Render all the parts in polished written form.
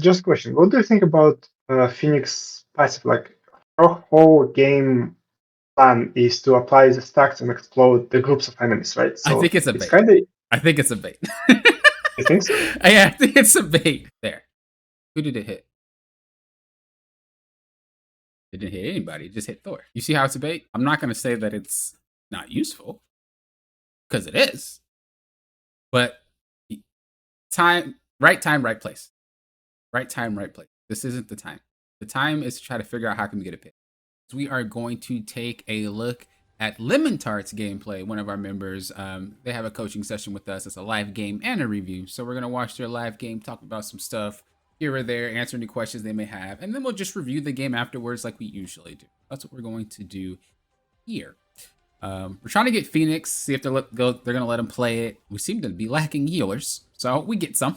just a question. What do you think about Phoenix passive? Like, her whole game plan is to apply the stacks and explode the groups of enemies, right? I think So it's a it's bait. kind of. I think it's a bait. You think so? Yeah, I think it's a bait. There. Who did it hit? It didn't hit anybody. It just hit Thor. You see how it's a bait? I'm not going to say that it's not useful, because it is. But time, right place. Right time, right place. This isn't the time. The time is to try to figure out how can we get a pick. So we are going to take a look at Lemon Tart's gameplay. One of our members, they have a coaching session with us. It's a live game and a review. So we're going to watch their live game, talk about some stuff here or there, answer any questions they may have, and then we'll just review the game afterwards like we usually do. That's what we're going to do here. We're trying to get Phoenix, see if they're going to let him play it. We seem to be lacking healers, so we get some,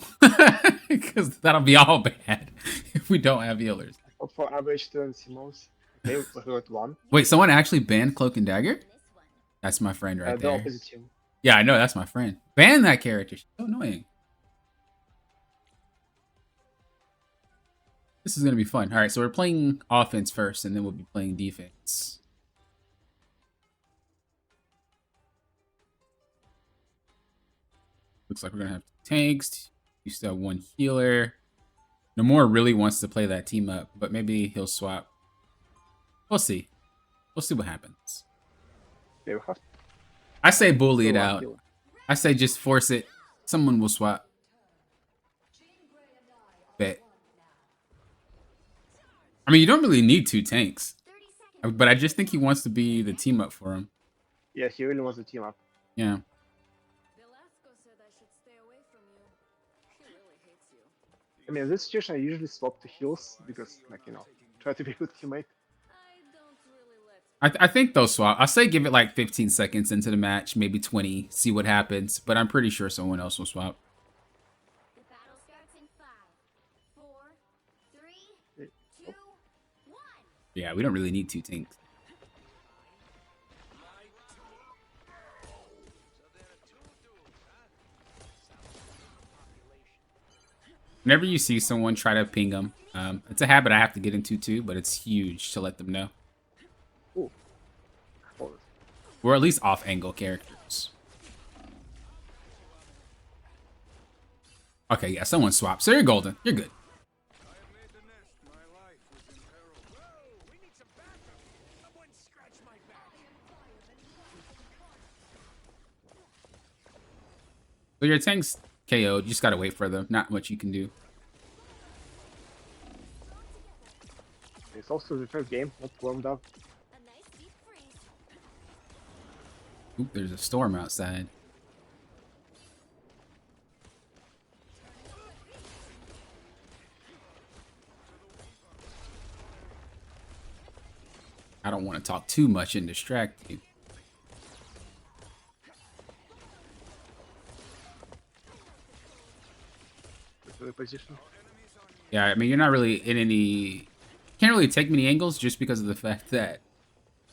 because that'll be all bad if we don't have healers. For average turn Simos, they got one. Wait, someone actually banned Cloak and Dagger? That's my friend right The there. opposite team. Yeah, I know, that's my friend. Ban that character. She's so annoying. This is going to be fun. All right, so we're playing offense first, and then we'll be playing defense. Looks like we're going to have tanks. You still have one healer. Nomura really wants to play that team up, but maybe he'll swap. We'll see. We'll see what happens. I say bully it out. I say just force it. Someone will swap. Bet. I mean, you don't really need two tanks. But I just think he wants to be the team up for him. Yeah, he really wants the team up. Yeah. I mean, in this situation, I usually swap to heals because, like, try to be a good teammate. I think they'll swap. I'll say give it like 15 seconds into the match, maybe 20, see what happens. But I'm pretty sure someone else will swap. The battle starts in 5, 4, 3, 2, 1. Yeah, we don't really need two tanks. Whenever you see someone, try to ping them. It's a habit I have to get into too, but it's huge to let them know. Ooh. We're at least off-angle characters. Okay, yeah, someone swapped. So you're golden. You're good. So your tank's KO'd. You just gotta wait for them. Not much you can do. It's also the first game, not warmed up. Oop, there's a storm outside. I don't want to talk too much and distract you. Position. Yeah, I mean, you're not really in any... Can't really take many angles just because of the fact that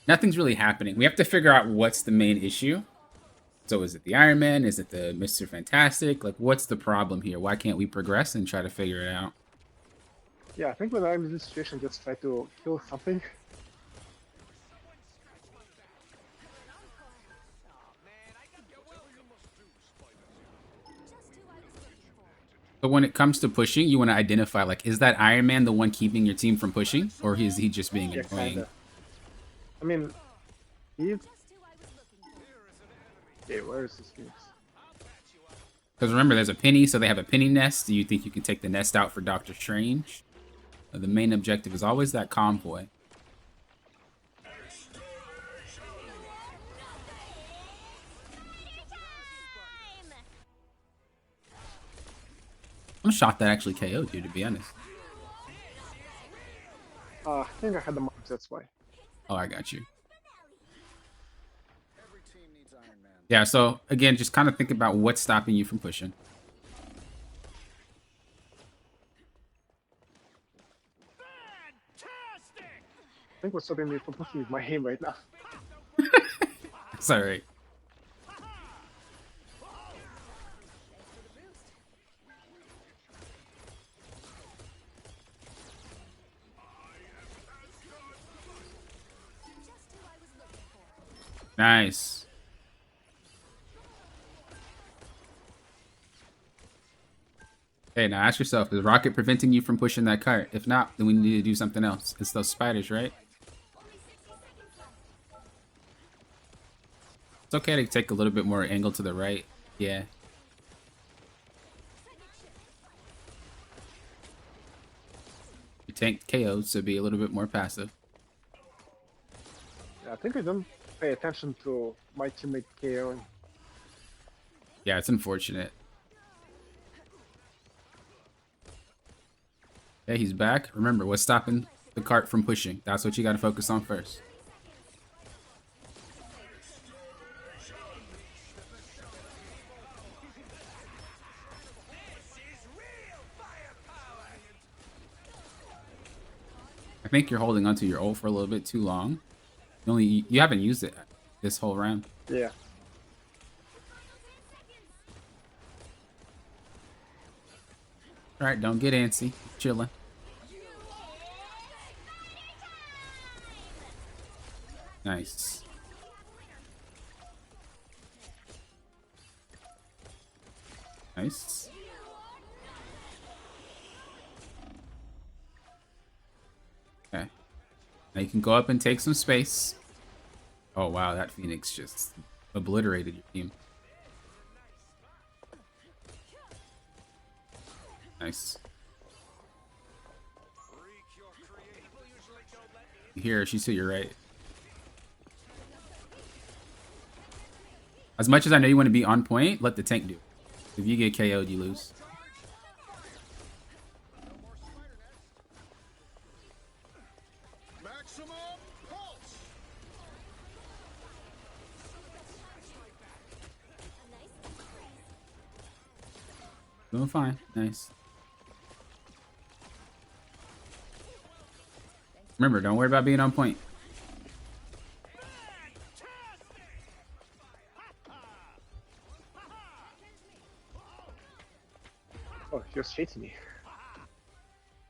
nothing's really happening. We have to figure out what's the main issue. So is it the Iron Man? Is it the Mr. Fantastic? Like, what's the problem here? Why can't we progress and try to figure it out? Yeah, I think when I'm in this situation, just try to kill something. So when it comes to pushing, you want to identify, like, is that Iron Man the one keeping your team from pushing? Or is he just being annoying? Kinda. I mean, he's... Okay, where is this Phoenix? Because remember, there's a penny, so they have a penny nest. Do you think you can take the nest out for Doctor Strange? The main objective is always that convoy. I'm shocked that actually KO'd you, to be honest. I think I had the marks, that's why. Oh, I got you. Yeah, so again, just kind of think about what's stopping you from pushing. I think what's stopping me from pushing is my aim right now. It's alright. Nice. Hey, now ask yourself, is Rocket preventing you from pushing that cart? If not, then we need to do something else. It's those spiders, right? It's okay to take a little bit more angle to the right. Yeah. Your tank KO'd, so be a little bit more passive. Yeah, I think I don't pay attention to my teammate KO. Yeah, it's unfortunate. Yeah, he's back. Remember, what's stopping the cart from pushing? That's what you got to focus on first. I think you're holding onto your ult for a little bit too long. You haven't used it this whole round. Yeah. All right, don't get antsy. Chilling. Nice. Nice. Okay. Now you can go up and take some space. Oh, wow. That Phoenix just obliterated your team. Nice. Here, she's to your right. As much as I know you want to be on point, let the tank do. If you get KO'd, you lose. Doing fine. Nice. Remember, don't worry about being on point. Oh, he was chasing me.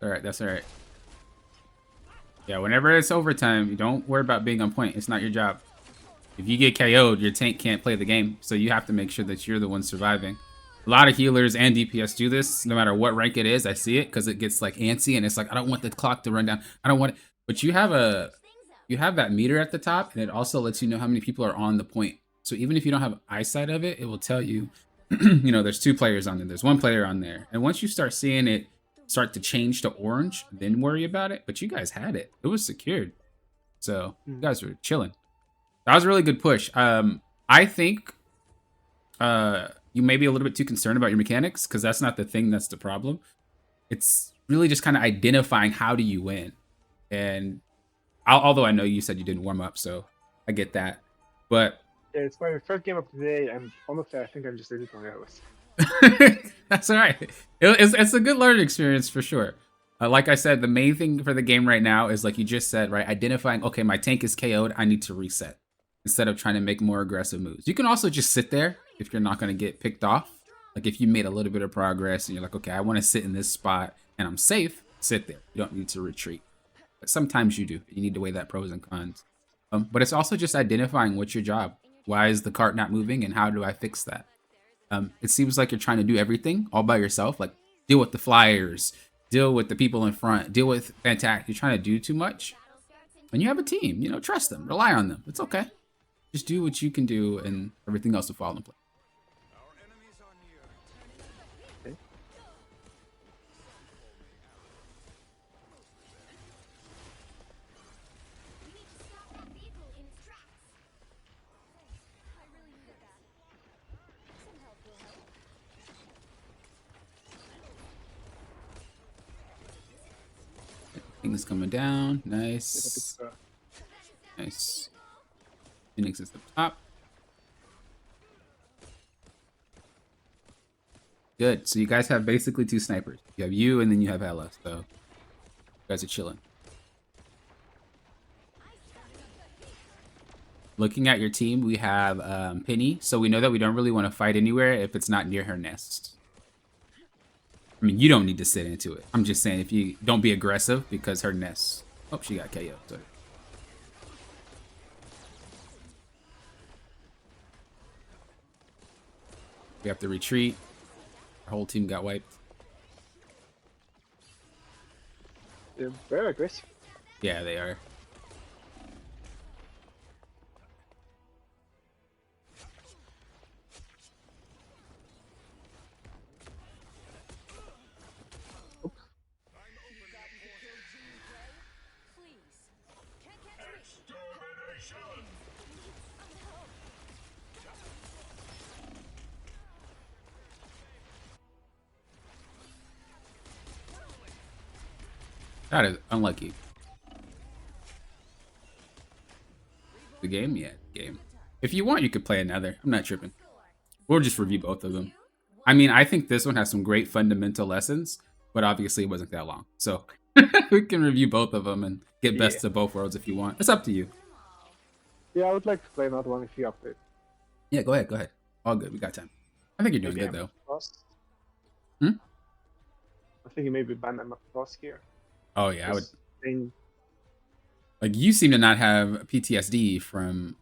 Alright, that's alright. Yeah, whenever it's overtime, you don't worry about being on point. It's not your job. If you get KO'd, your tank can't play the game, so you have to make sure that you're the one surviving. A lot of healers and DPS do this, no matter what rank it is. I see it, because it gets like antsy, and it's like, I don't want the clock to run down. I don't want it. But you have that meter at the top, and it also lets you know how many people are on the point. So even if you don't have eyesight of it, it will tell you, you know, there's 2 players on there. There's 1 player on there. And once you start seeing it start to change to orange, then worry about it. But you guys had it. It was secured. So you guys were chilling. That was a really good push. I think you may be a little bit too concerned about your mechanics, because that's not the thing that's the problem. It's really just kind of identifying how do you win. And although I know you said you didn't warm up, so I get that. But Yeah, it's my first game of the day, and honestly, I think I'm just editing my hours. that's all right. It's a good learning experience for sure. Like I said, the main thing for the game right now is, like you just said, right? Identifying, okay, my tank is KO'd, I need to reset, instead of trying to make more aggressive moves. You can also just sit there if you're not going to get picked off. Like if you made a little bit of progress and you're like, okay, I want to sit in this spot and I'm safe, sit there. You don't need to retreat. But sometimes you do. You need to weigh that pros and cons. But it's also just identifying what's your job. Why is the cart not moving, and how do I fix that? It seems like you're trying to do everything all by yourself. Like deal with the flyers, deal with the people in front, deal with Fantac. You're trying to do too much. And you have a team, you know, trust them, rely on them. It's okay. Just do what you can do, and everything else will fall into place. Okay. Thing is coming down. I think Nice. it's, Nice. Phoenix is the top. Good. So you guys have basically 2 snipers. You have you, and then you have Ella. So you guys are chilling. Looking at your team, we have Penny. So we know that we don't really want to fight anywhere if it's not near her nest. I mean, you don't need to sit into it. I'm just saying, if you don't be aggressive, because her nest. Oh, she got KO'd. So. We have to retreat. Our whole team got wiped. They're very aggressive. Yeah, they are. That is unlucky. The game? Yeah, game. If you want, you could play another. I'm not tripping. We'll just review both of them. I mean, I think this one has some great fundamental lessons, but obviously it wasn't that long. So we can review both of them and get best of both worlds if you want. It's up to you. Yeah, I would like to play another one if you update. Yeah, go ahead, go ahead. All good, we got time. I think you're doing Maybe good, though. Frost. Hmm? I think maybe ban Emma Frost here. Oh, yeah, I would. Thing. Like, you seem to not have PTSD from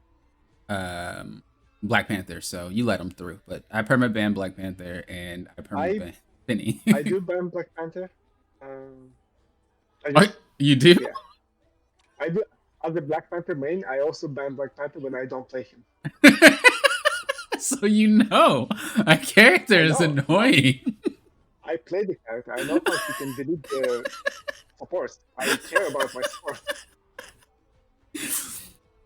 Black Panther, so you let him through. But I perma-ban Black Panther, and I perma-ban Finny. I do ban Black Panther. I just, you do? Yeah. I do. As a Black Panther main, I also ban Black Panther when I don't play him. So you know, a character is annoying. I play the character. I know how you can delete the support. I care about my support.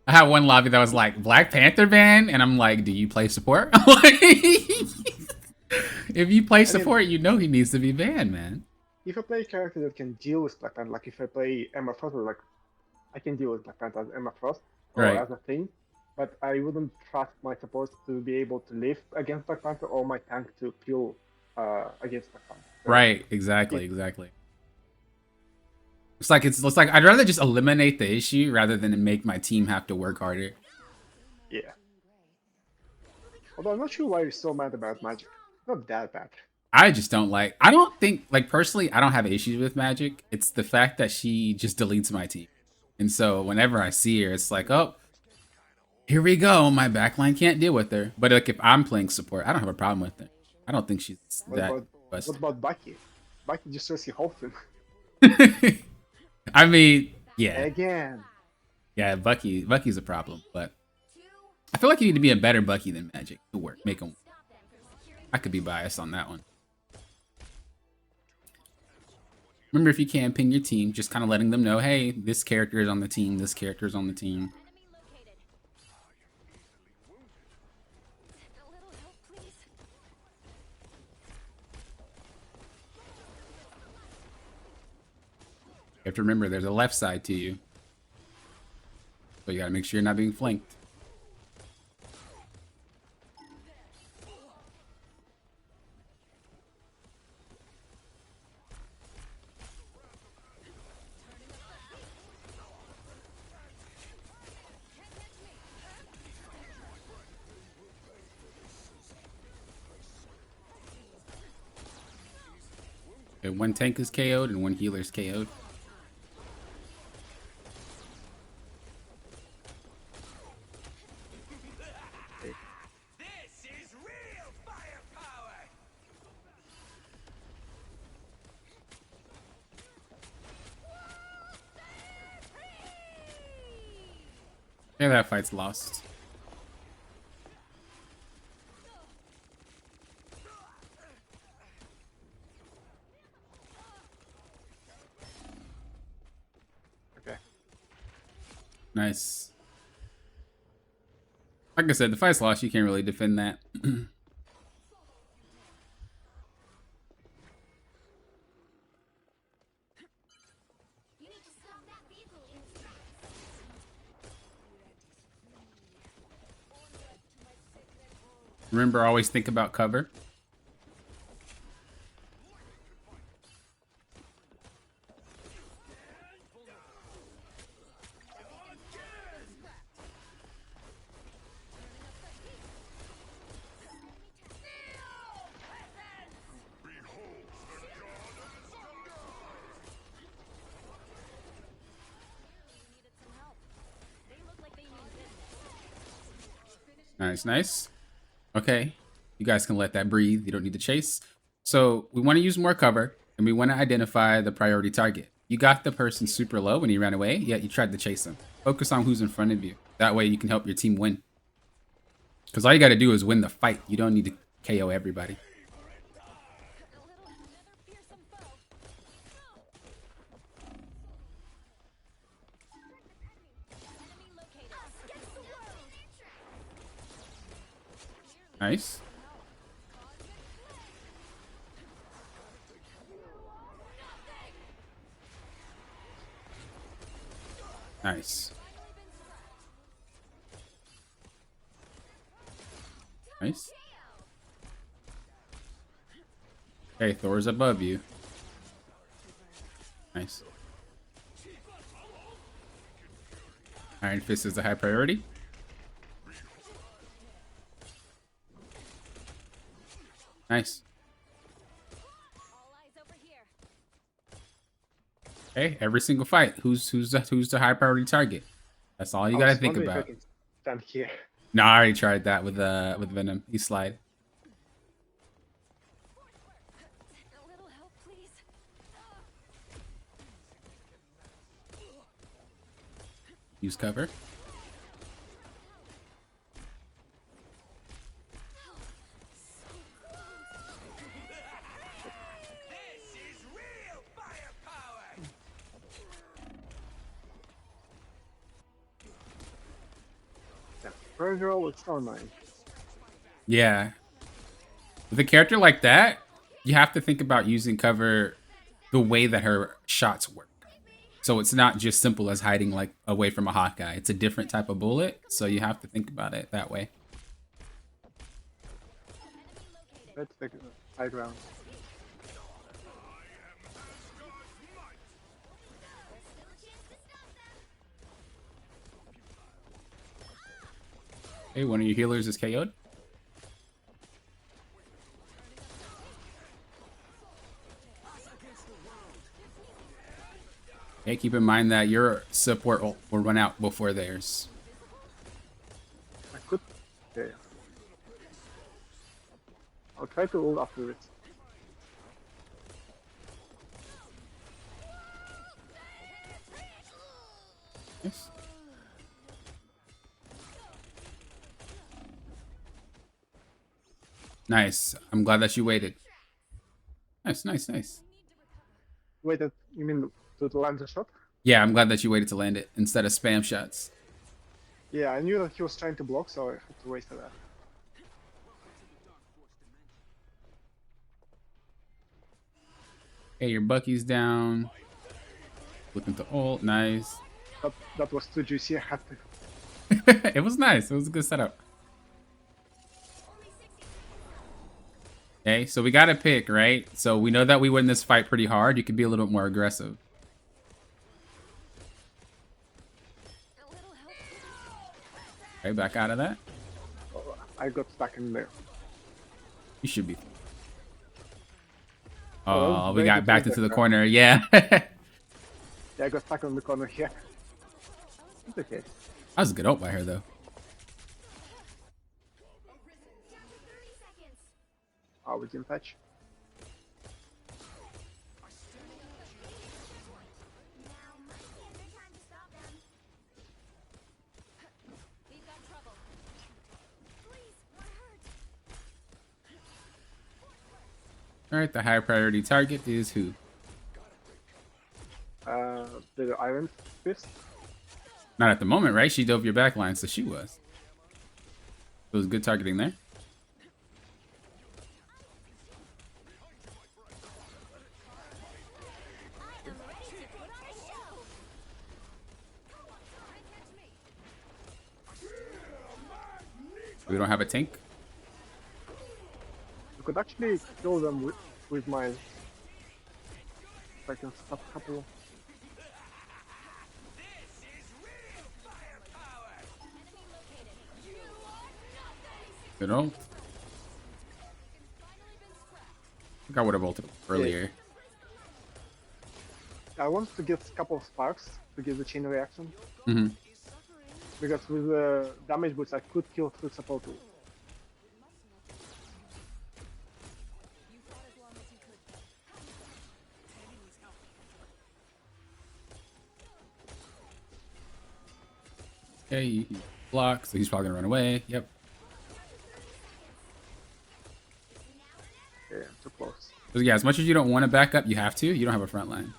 I had one lobby that was like Black Panther ban, and I'm like, do you play support? If you play support, you know he needs to be banned, man. If I play a character that can deal with Black Panther, like if I play Emma Frost, like I can deal with Black Panther as Emma Frost or as a thing, but I wouldn't trust my support to be able to live against Black Panther or my tank to kill against Black Panther. So right, exactly. It's like I'd rather just eliminate the issue rather than make my team have to work harder. Yeah. Although I'm not sure why you're so mad about Magic. Not that bad. I just don't like. I don't think, like, personally, I don't have issues with Magic. It's the fact that she just deletes my team, and so whenever I see her, it's like, oh, here we go. My backline can't deal with her. But like, if I'm playing support, I don't have a problem with her. I don't think she's that busted. What about Bucky? Bucky just says he holds him. I mean, yeah. Again. Yeah, Bucky's a problem, but I feel like you need to be a better Bucky than Magic to work. Make him. I could be biased on that one. Remember, if you can ping your team, just kind of letting them know, hey, this character is on the team, this character is on the team. You have to remember, there's a left side to you. So you gotta make sure you're not being flanked. Okay, one tank is KO'd and one healer is KO'd. Yeah, that fight's lost. Okay. Nice. Like I said, the fight's lost. You can't really defend that. Remember, always think about cover. Nice, nice. Okay. You guys can let that breathe. You don't need to chase. So we want to use more cover, and we want to identify the priority target. You got the person super low when he ran away, yet you tried to chase him. Focus on who's in front of you. That way you can help your team win. Because all you got to do is win the fight. You don't need to KO everybody. Nice. Nice. Nice. Okay, Thor's above you. Nice. Iron Fist is a high priority. Nice. Okay, every single fight, who's the high priority target? That's all you gotta think about. Stand here. No, I already tried that with Venom. He slide. A little help, please. Use cover. Virgil is so nice. Yeah. With a character like that, you have to think about using cover the way that her shots work. So it's not just simple as hiding like away from a Hawkeye. It's a different type of bullet, so you have to think about it that way. Let's take high ground. Hey, one of your healers is KO'd. Okay, keep in mind that your support will run out before theirs. I could. Okay. I'll try to ult after it. Yes. Nice. I'm glad that you waited. Nice, nice, nice. Waited, you mean to land the shot? Yeah, I'm glad that you waited to land it instead of spam shots. Yeah, I knew that he was trying to block, so I had to wait for that. Hey, your Bucky's down. Looking to ult. Nice. That was too juicy. I had to. It was nice. It was a good setup. Okay, so we got to pick, right? So we know that we win this fight pretty hard. You could be a little bit more aggressive. Okay, back out of that. I got stuck in there. You should be. Oh, Oh, we got backed into the there. corner. Yeah. Yeah, I got stuck on the corner here. It's okay. That was a good ult by her, though. Oh, we can touch. Now might be a good time to stop them. We've got trouble. Please, we're hurt. All right, the high priority target is who? The Iron Fist. Not at the moment, right? She dove your backline, so she was. It was good targeting there. I am ready to put on a show. We don't have a tank. You could actually kill them with my. If I can stop a couple. Good ult. I think I would have ulted earlier. I wanted to get a couple of sparks to give the chain reaction. Mm-hmm. Because with the damage boost I could kill through support. Okay, he blocks, so he's probably gonna run away. Yep. Yeah, I'm too close. So yeah, as much as you don't want to back up, you have to. You don't have a front line.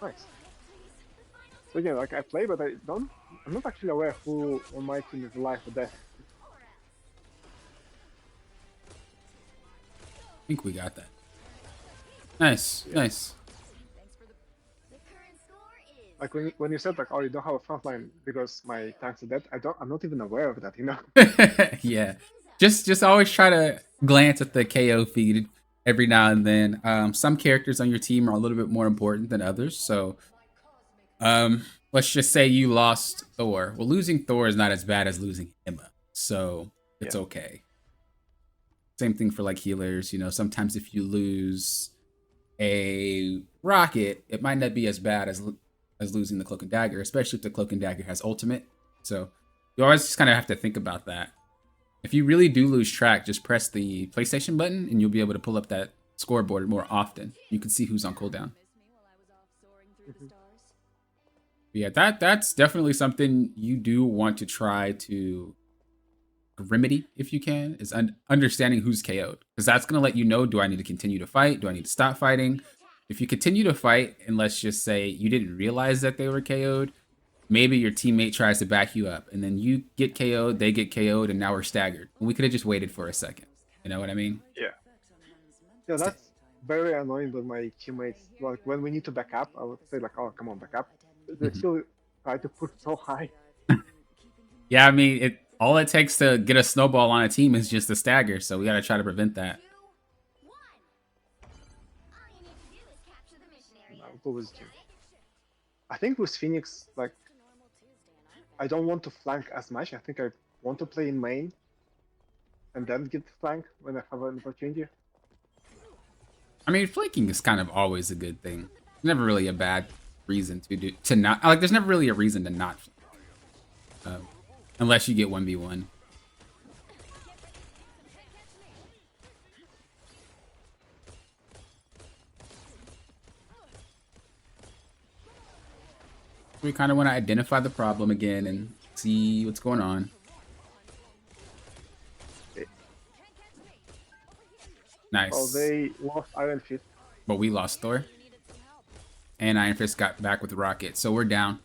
Nice. So again, like I play, but I'm not actually aware who on my team is alive or dead. I think we got that. Nice, nice. Like when you said like, oh, you don't have a front line because my tanks are dead. I'm not even aware of that, you know. Yeah, just always try to glance at the KO feed every now and then. Some characters on your team are a little bit more important than others, so let's just say you lost Thor. Well, losing Thor is not as bad as losing Emma, so it's Yeah. okay. Same thing for like healers. You know, sometimes if you lose a rocket, it might not be as bad as losing the cloak and dagger, especially if the cloak and dagger has ultimate. So you always just kind of have to think about that. If you really do lose track, just press the PlayStation button and you'll be able to pull up that scoreboard more often. You can see who's on cooldown. Yeah, that's definitely something you do want to try to remedy if you can, is understanding who's KO'd, because that's going to let you know, do I need to continue to fight? Do I need to stop fighting? If you continue to fight and let's just say you didn't realize that they were KO'd, maybe your teammate tries to back you up and then you get KO'd, they get KO'd, and now we're staggered. We could have just waited for a second. You know what I mean? Yeah. Yeah, that's very annoying with my teammates. Like when we need to back up, I would say like, oh, come on, back up. They still try to push so high. Yeah, I mean, all it takes to get a snowball on a team is just a stagger, so we got to try to prevent that. I'll go with Jim. I think with Phoenix, like, I don't want to flank as much. I think I want to play in main and then get flank when I have an opportunity. I mean, flanking is kind of always a good thing. Never really a bad reason to not, like. There's never really a reason to not flank, unless you get 1v1. We kind of want to identify the problem again and see what's going on. Nice. Oh, they lost Iron Fist. But we lost Thor. And Iron Fist got back with the rocket, so we're down.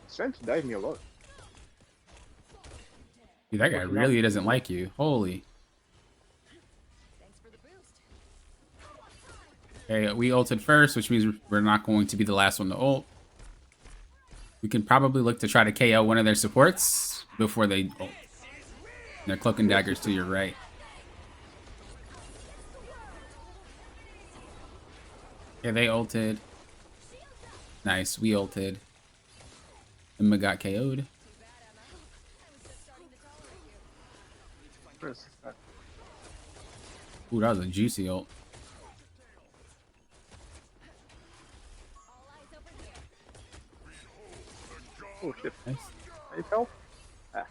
He's trying to dive me a lot. Dude, that guy really doesn't like you. Holy. Okay, we ulted first, which means we're not going to be the last one to ult. We can probably look to try to KO one of their supports before they ult. Their cloak and daggers to your right. Okay, they ulted. Nice, we ulted. Emma got KO'd. Ooh, that was a juicy ult. Oh shit. Nice. It fell? Ah.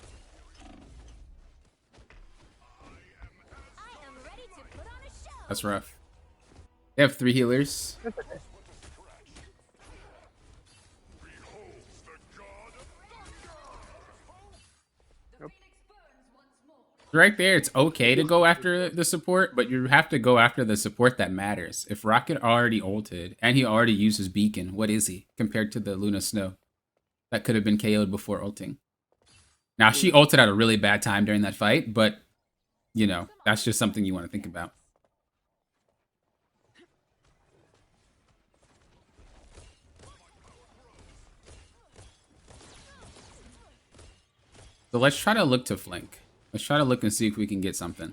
That's rough. They have 3 healers. Right there, it's okay to go after the support, but you have to go after the support that matters. If Rocket already ulted and he already uses Beacon, what is he compared to the Luna Snow that could have been KO'd before ulting? Now, she ulted at a really bad time during that fight, but, you know, that's just something you want to think about. So let's try to look to flank. Let's try to look and see if we can get something.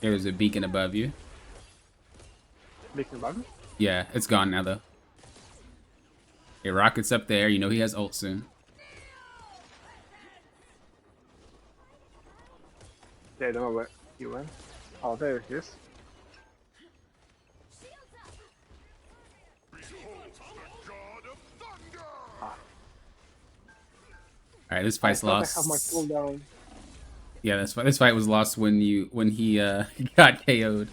There's a beacon above you. Beacon button? Yeah, it's gone now though. Okay, Rocket's up there. You know he has ult soon. Yeah, I don't know where he went. Oh, there it is. All right, this fight's lost. I have my cooldown. Yeah, this fight was lost when he got KO'd.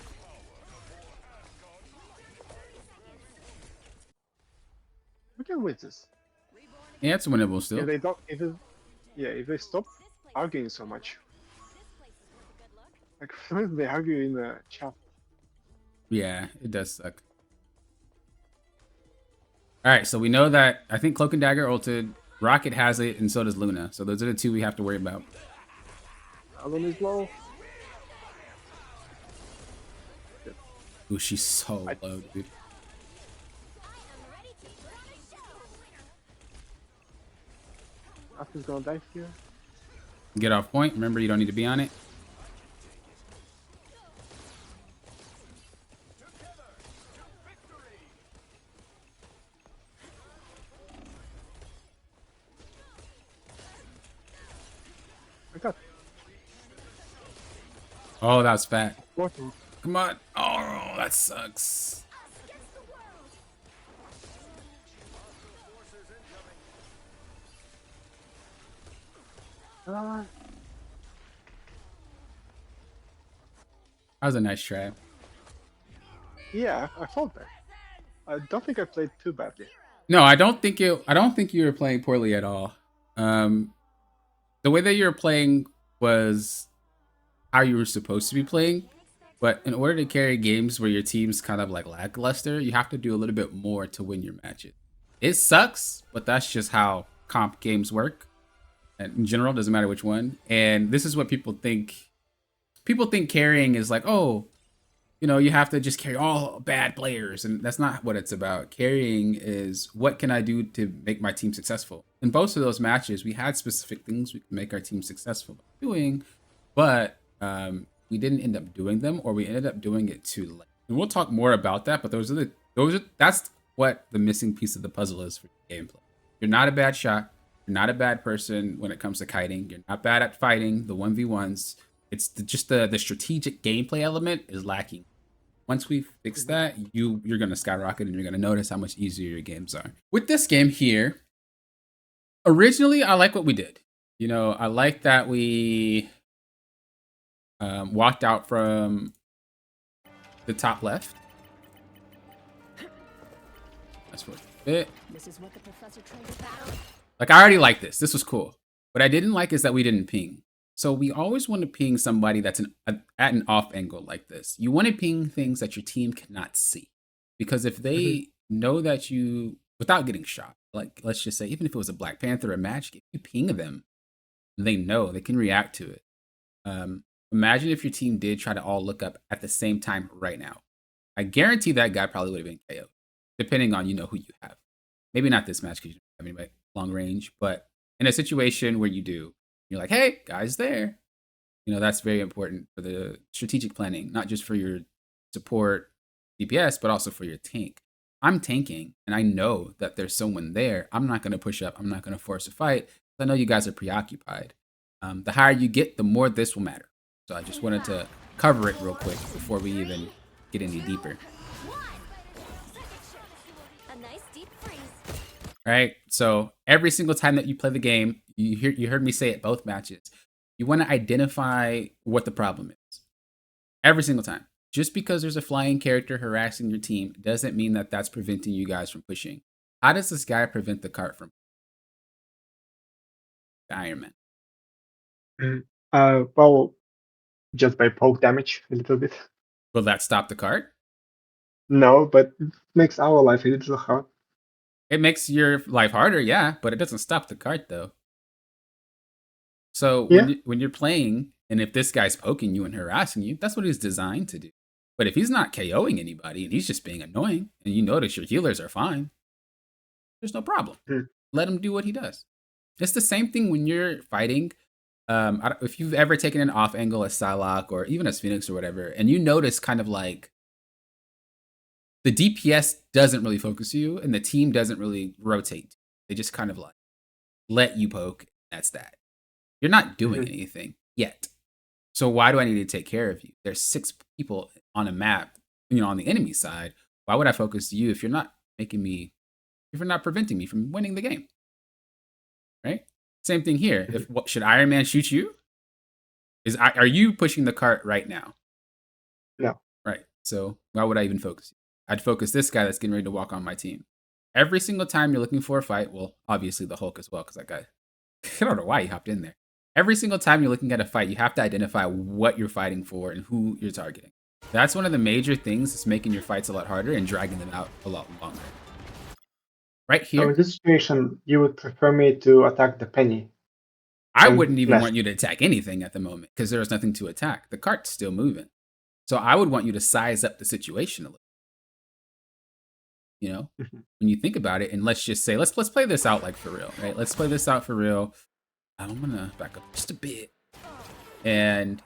We can win this. Yeah, it's winnable still. If they don't, if they stop arguing so much, like they argue in the chat. Yeah, it does suck. All right, so we know that I think Cloak and Dagger ulted, Rocket has it, and so does Luna. So those are the two we have to worry about. Alone is low. Ooh, she's so low, dude. After's gonna die here. Get off point. Remember, you don't need to be on it. I got Oh, that was fat. water. Come on. Oh, that sucks. Uh, That was a nice try. yeah, I thought that. I don't think I played too badly. No, I don't think you were playing poorly at all. The way that you were playing was how you were supposed to be playing. But in order to carry games where your team's kind of like lackluster, you have to do a little bit more to win your matches. It sucks, but that's just how comp games work. And in general, doesn't matter which one. And this is what people think. People think carrying is like, oh, you know, you have to just carry all bad players. And that's not what it's about. Carrying is what can I do to make my team successful? In both of those matches, we had specific things we could make our team successful by doing, but we didn't end up doing them, or we ended up doing it too late. And we'll talk more about that, but that's what the missing piece of the puzzle is for gameplay. You're not a bad shot. You're not a bad person when it comes to kiting. You're not bad at fighting the 1v1s. It's just the strategic gameplay element is lacking. Once we fix that, you're going to skyrocket and you're going to notice how much easier your games are. With this game here, originally, I like what we did. You know, I like that we walked out from the top left. That's what it. This is what the professor trained about. Like, I already like this. This was cool. What I didn't like is that we didn't ping. So we always want to ping somebody that's at an off angle like this. You want to ping things that your team cannot see. Because if they know that you, without getting shot, like let's just say, even if it was a Black Panther or a match, if you ping them, they know, they can react to it. Imagine if your team did try to all look up at the same time right now. I guarantee that guy probably would have been KO'd, depending on, you know, who you have. Maybe not this match because you don't have anybody long range, but in a situation where you do, you're like, hey, guy's there. You know, that's very important for the strategic planning, not just for your support DPS, but also for your tank. I'm tanking, and I know that there's someone there. I'm not going to push up. I'm not going to force a fight. I know you guys are preoccupied. The higher you get, the more this will matter. So I just wanted to cover it real quick before we even get any deeper. A nice deep freeze. All right, so every single time that you play the game, you heard me say it both matches, you want to identify what the problem is. Every single time. Just because there's a flying character harassing your team doesn't mean that that's preventing you guys from pushing. How does this guy prevent the cart from the Iron Man? Well, just by poke damage a little bit. Will that stop the cart? No, but it makes our life a little hard. It makes your life harder, yeah, but it doesn't stop the cart though. So when you're playing, and if this guy's poking you and harassing you, that's what he's designed to do. But if he's not KOing anybody and he's just being annoying, and you notice your healers are fine, there's no problem. Let him do what he does. It's the same thing when you're fighting if you've ever taken an off angle as Psylocke or even as Phoenix or whatever, and you notice kind of like the DPS doesn't really focus you and the team doesn't really rotate. They just kind of like let you poke. That's that. You're not doing anything yet. So why do I need to take care of you? There's 6 people on a map, on the enemy side. Why would I focus you if you're not making me, if you're not preventing me from winning the game? Right? Same thing here. Should Iron Man shoot you? Are you pushing the cart right now? No. Right. So why would I even focus you? I'd focus this guy that's getting ready to walk on my team. Every single time you're looking for a fight, well, obviously the Hulk as well, because that guy, I don't know why he hopped in there. Every single time you're looking at a fight, you have to identify what you're fighting for and who you're targeting. That's one of the major things that's making your fights a lot harder and dragging them out a lot longer. Right here. So in this situation, you would prefer me to attack the penny? I wouldn't even want you to attack anything at the moment because there's nothing to attack. The cart's still moving. So I would want you to size up the situation a little. When you think about it, and let's just say, let's play this out like for real, right? Let's play this out for real. I'm gonna back up just a bit, and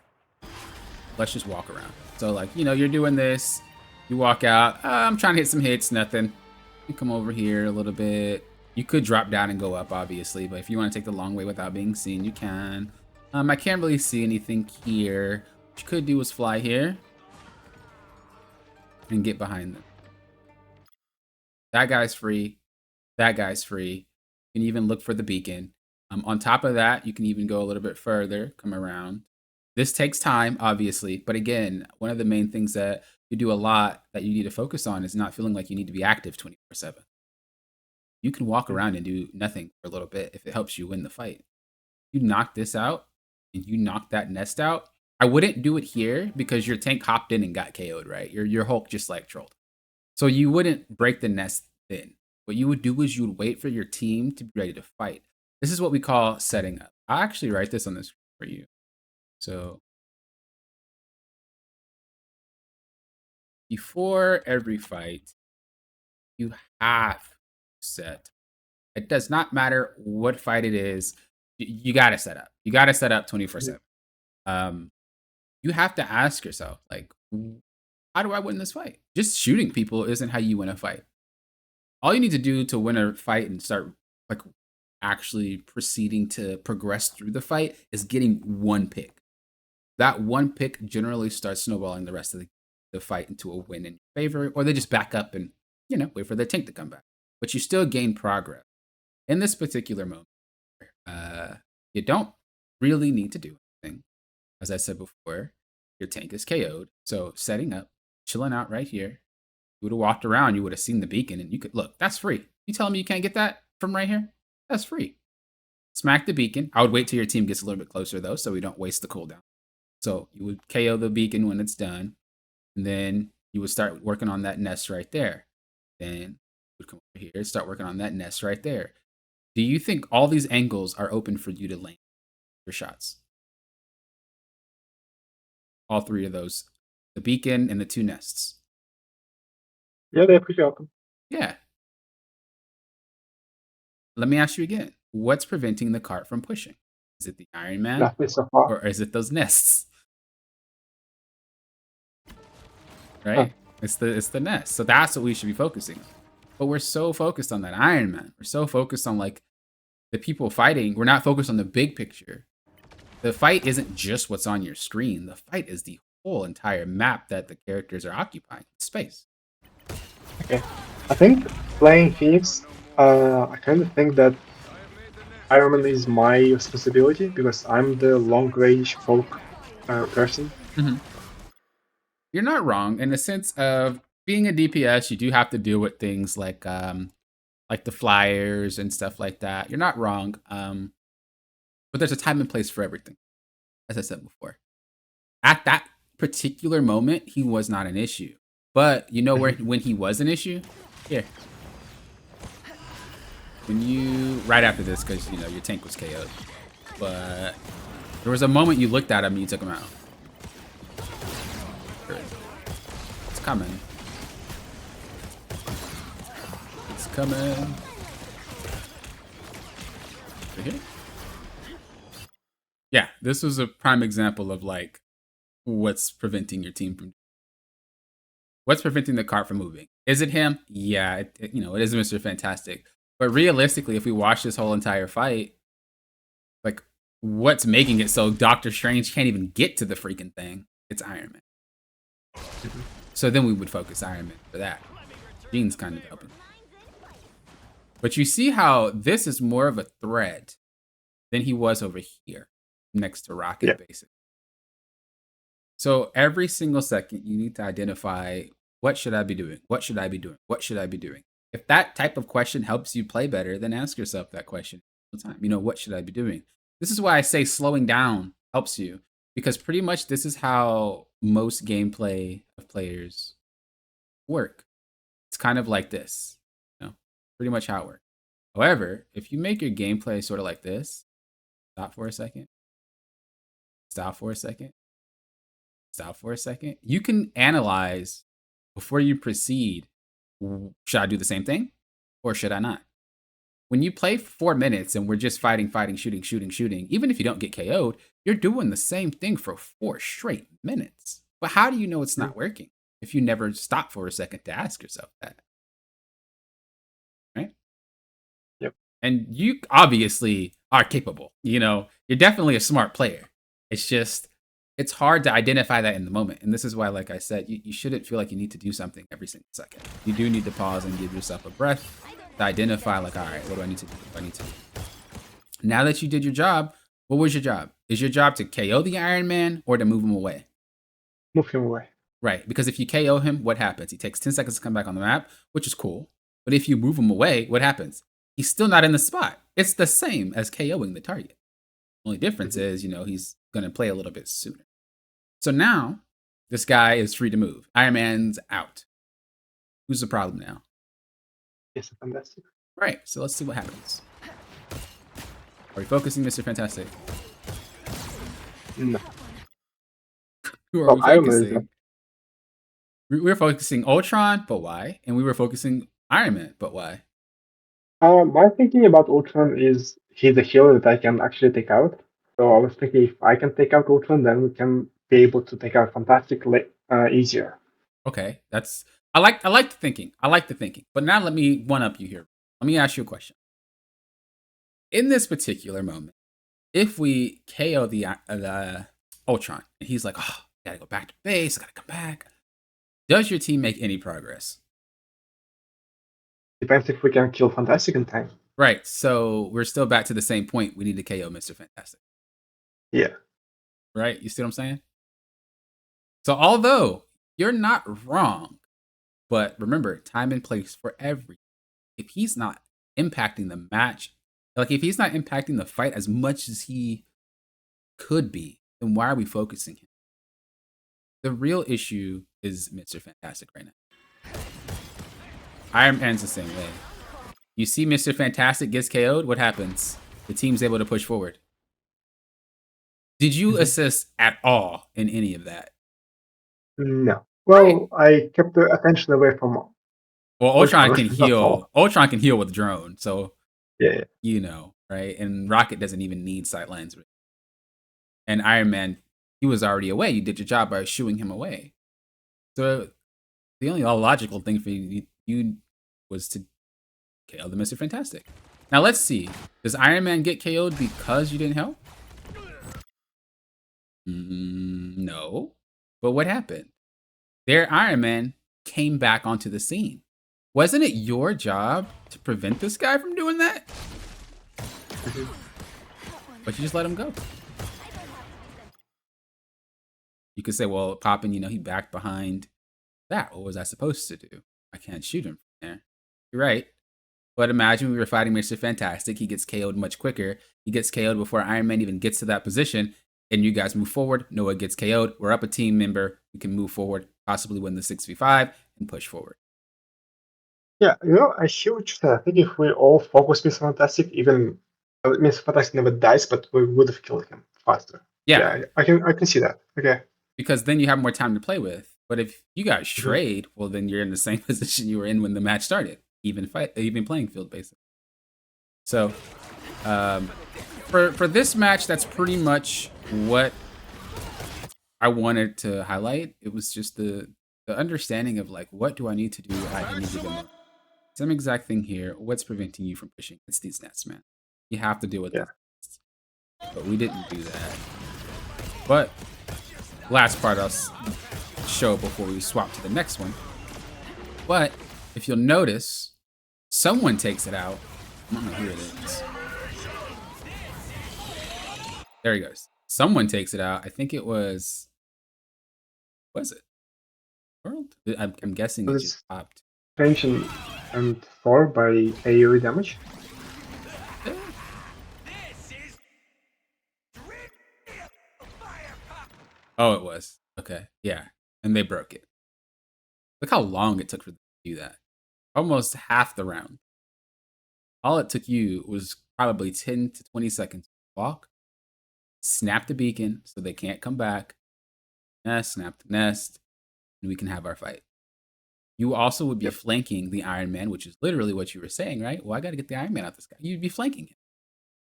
let's just walk around. So like, you're doing this, you walk out. I'm trying to hit some hits, nothing. You come over here a little bit. You could drop down and go up, obviously, but if you want to take the long way without being seen, you can. I can't really see anything here. What you could do is fly here and get behind them. That guy's free. That guy's free. You can even look for the beacon. On top of that, you can even go a little bit further, come around. This takes time, obviously, but again, one of the main things that you do a lot that you need to focus on is not feeling like you need to be active 24/7. You can walk around and do nothing for a little bit if it helps you win the fight. You knock this out and you knock that nest out. I wouldn't do it here because your tank hopped in and got KO'd, right? Your Hulk just like trolled. So you wouldn't break the nest then. What you would do is you would wait for your team to be ready to fight. This is what we call setting up. I'll actually write this on the screen for you. So before every fight, you have to set. It does not matter what fight it is. You got to set up. You got to set up 24/7. You have to ask yourself, like, how do I win this fight? Just shooting people isn't how you win a fight. All you need to do to win a fight and start like actually proceeding to progress through the fight is getting one pick. That one pick generally starts snowballing the rest of the fight into a win in your favor, or they just back up and, wait for their tank to come back. But you still gain progress. In this particular moment, you don't really need to do anything. As I said before, your tank is KO'd. So setting up, chilling out right here, you would have walked around, you would have seen the beacon, and you could, look, that's free. You telling me you can't get that from right here? That's free. Smack the beacon. I would wait till your team gets a little bit closer, though, so we don't waste the cooldown. So you would KO the beacon when it's done, and then you would start working on that nest right there. Then you would come over here, start working on that nest right there. Do you think all these angles are open for you to land your shots? All 3 of those. The beacon and the 2 nests. Yeah, they're pretty open. Yeah. Let me ask you again. What's preventing the cart from pushing? Is it the Iron Man? Nothing so far. Or is it those nests? Right? It's the nest. So that's what we should be focusing on. But we're so focused on that Iron Man. We're so focused on like the people fighting. We're not focused on the big picture. The fight isn't just what's on your screen. The fight is the whole entire map that the characters are occupying. Space. Okay. I think playing Phoenix, I kind of think that Iron Man is my responsibility because I'm the long-range poke person. Mm-hmm. You're not wrong in the sense of being a DPS. You do have to deal with things like the flyers and stuff like that. You're not wrong. But there's a time and place for everything, as I said before. At that particular moment, he was not an issue. But you know when he was an issue? Here. Right after this, because your tank was KO'd. But there was a moment you looked at him and you took him out. It's coming. It's coming. Right here. Yeah, this was a prime example of like what's preventing your team from. What's preventing the cart from moving? Is it him? Yeah, it is Mr. Fantastic. But realistically, if we watch this whole entire fight, like what's making it so Doctor Strange can't even get to the freaking thing? It's Iron Man. So then we would focus Iron Man for that. Jean's kind of helping. But you see how this is more of a threat than he was over here next to Rocket, basically. So every single second, you need to identify, what should I be doing? What should I be doing? What should I be doing? If that type of question helps you play better, then ask yourself that question all the time. What should I be doing? This is why I say slowing down helps you, because pretty much this is how most gameplay of players work. It's kind of like this, pretty much how it works. However, if you make your gameplay sort of like this, stop for a second, stop for a second, stop for a second, you can analyze before you proceed. Should I do the same thing or should I not? When you play 4 minutes and we're just fighting, shooting, even if you don't get KO'd, you're doing the same thing for 4 straight minutes. But how do you know it's not working if you never stop for a second to ask yourself that? Right? Yep. And you obviously are capable. You're definitely a smart player. It's just, it's hard to identify that in the moment. And this is why, like I said, you shouldn't feel like you need to do something every single second. You do need to pause and give yourself a breath to identify, like, all right, what do I need to do? What do I need to do? Now that you did your job, what was your job? Is your job to KO the Iron Man or to move him away? Move him away. Right, because if you KO him, what happens? He takes 10 seconds to come back on the map, which is cool. But if you move him away, what happens? He's still not in the spot. It's the same as KOing the target. Only difference is, he's going to play a little bit sooner. So now, this guy is free to move. Iron Man's out. Who's the problem now? Yes, Fantastic. Right, so let's see what happens. Are we focusing Mr. Fantastic? No. Who are we Iron Man focusing? We were focusing Ultron, but why? And we were focusing Iron Man, but why? My thinking about Ultron is he's a hero that I can actually take out. So I was thinking if I can take out Ultron, then we can be able to take out Fantastic easier. Okay, I like the thinking. I like the thinking. But now let me one up you here. Let me ask you a question. In this particular moment, if we KO the Ultron and he's like, "Oh, I gotta go back to base. I gotta come back." Does your team make any progress? Depends if we can kill Fantastic in time. Right. So we're still back to the same point. We need to KO Mr. Fantastic. Yeah. Right? You see what I'm saying? So although you're not wrong, but remember, time and place for everything. If he's not impacting the match, like if he's not impacting the fight as much as he could be, then why are we focusing him? The real issue is Mr. Fantastic right now. Iron Man's the same way. You see Mr. Fantastic gets KO'd, what happens? The team's able to push forward. Did you assist at all in any of that? No. Well, I kept the attention away from. Well, Ultron can That's heal. all. Ultron can heal with drone, so Yeah. right? And Rocket doesn't even need sightlines. And Iron Man, he was already away. You did your job by shooing him away. So the only logical thing for you was to KO the Mr. Fantastic. Now let's see. Does Iron Man get KO'd because you didn't help? No. But what happened? Their Iron Man came back onto the scene. Wasn't it your job to prevent this guy from doing that? But you just let him go. You could say, well, Poppin, he backed behind that. What was I supposed to do? I can't shoot him from there. You're right. But imagine we were fighting Mr. Fantastic. He gets KO'd much quicker. He gets KO'd before Iron Man even gets to that position. And you guys move forward. Noah gets KO'd. We're up a team member. We can move forward, possibly win the 6v5 and push forward. Yeah, I hear what you said. I think if we all focus Mr. Fantastic, even Mr. Fantastic never dies, but we would have killed him faster. Yeah, I can see that. Okay. Because then you have more time to play with. But if you guys trade, well, then you're in the same position you were in when the match started, even playing field basically. So, for this match, that's pretty much what I wanted to highlight. It was just the understanding of like, what do I need to do at any given moment? Same exact thing here. What's preventing you from pushing? It's these nets, man. You have to deal with Yeah. this. But we didn't do that. But last part I'll show before we swap to the next one. But if you'll notice, someone takes it out. I don't know who it is. There he goes. Someone takes it out. I think it was it? World? I'm guessing it just popped. Tension and 4 by AoE damage. Oh, it was. Okay. Yeah. And they broke it. Look how long it took for them to do that. Almost half the round. All it took you was probably 10 to 20 seconds to walk, snap the beacon so they can't come back, snap the nest, and we can have our fight. You also would be flanking the Iron Man, which is literally what you were saying, right? Well, I got to get the Iron Man out this guy. You'd be flanking him.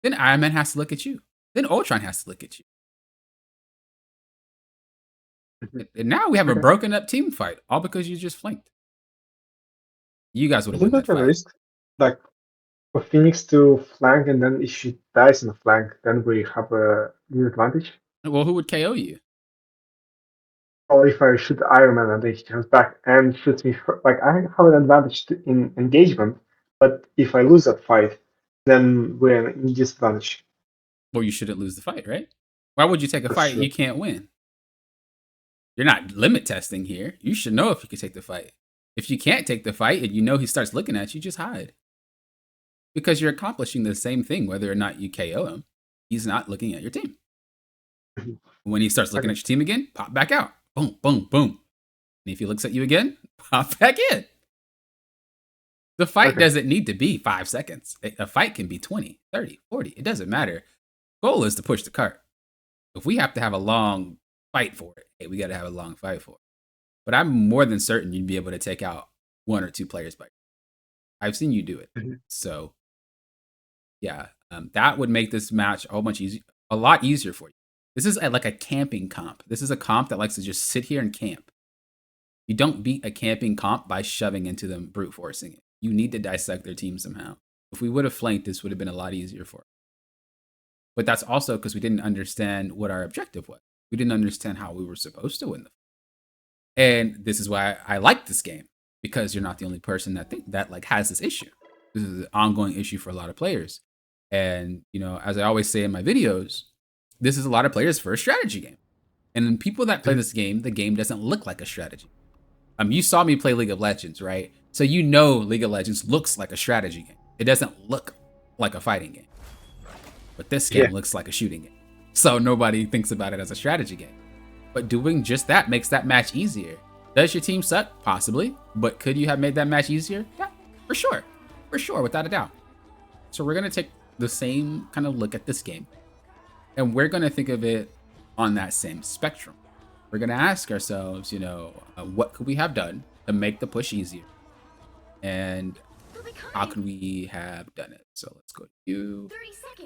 Then Iron Man has to look at you. Then Ultron has to look at you. And now we have a broken up team fight, all because you just flanked. You guys would have won Isn't that that a fight. risk? Like for Phoenix to flank, and then if she dies in the flank, then we have a disadvantage. Well, who would KO you? Or if I shoot Iron Man and then he comes back and shoots me, like I have an advantage in engagement, but if I lose that fight, then we're in disadvantage. Well, you shouldn't lose the fight, right? Why would you take a That's fight true. you can't win? You're not limit testing here. You should know if you can take the fight. If you can't take the fight and you know he starts looking at you, just hide. Because you're accomplishing the same thing whether or not you KO him. He's not looking at your team. When he starts looking at your team again, pop back out. Boom, boom, boom. And if he looks at you again, pop back in. The fight doesn't need to be 5 seconds. A fight can be 20, 30, 40. It doesn't matter. Goal is to push the cart. If we have to have a long fight for it, hey, we got to have a long fight for it. But I'm more than certain you'd be able to take out 1 or 2 players by. I've seen you do it. So, yeah, that would make this match a lot easier for you. This is like a camping comp. This is a comp that likes to just sit here and camp. You don't beat a camping comp by shoving into them, brute forcing it. You need to dissect their team somehow. If we would have flanked, this would have been a lot easier for us. But that's also because we didn't understand what our objective was. We didn't understand how we were supposed to win the fight. And this is why I like this game, because you're not the only person that like has this issue. This is an ongoing issue for a lot of players. And, you know, as I always say in my videos, this is a lot of players' first strategy game. And people that play this game, the game doesn't look like a strategy. You saw me play League of Legends, right? So you know League of Legends looks like a strategy game. It doesn't look like a fighting game. But this game looks like a shooting game. So nobody thinks about it as a strategy game. But doing just that makes that match easier. Does your team suck? Possibly. But could you have made that match easier? Yeah, for sure. For sure, without a doubt. So we're going to take the same kind of look at this game. And we're going to think of it on that same spectrum. We're going to ask ourselves, you know, what could we have done to make the push easier? And how could we have done it? So let's go to you.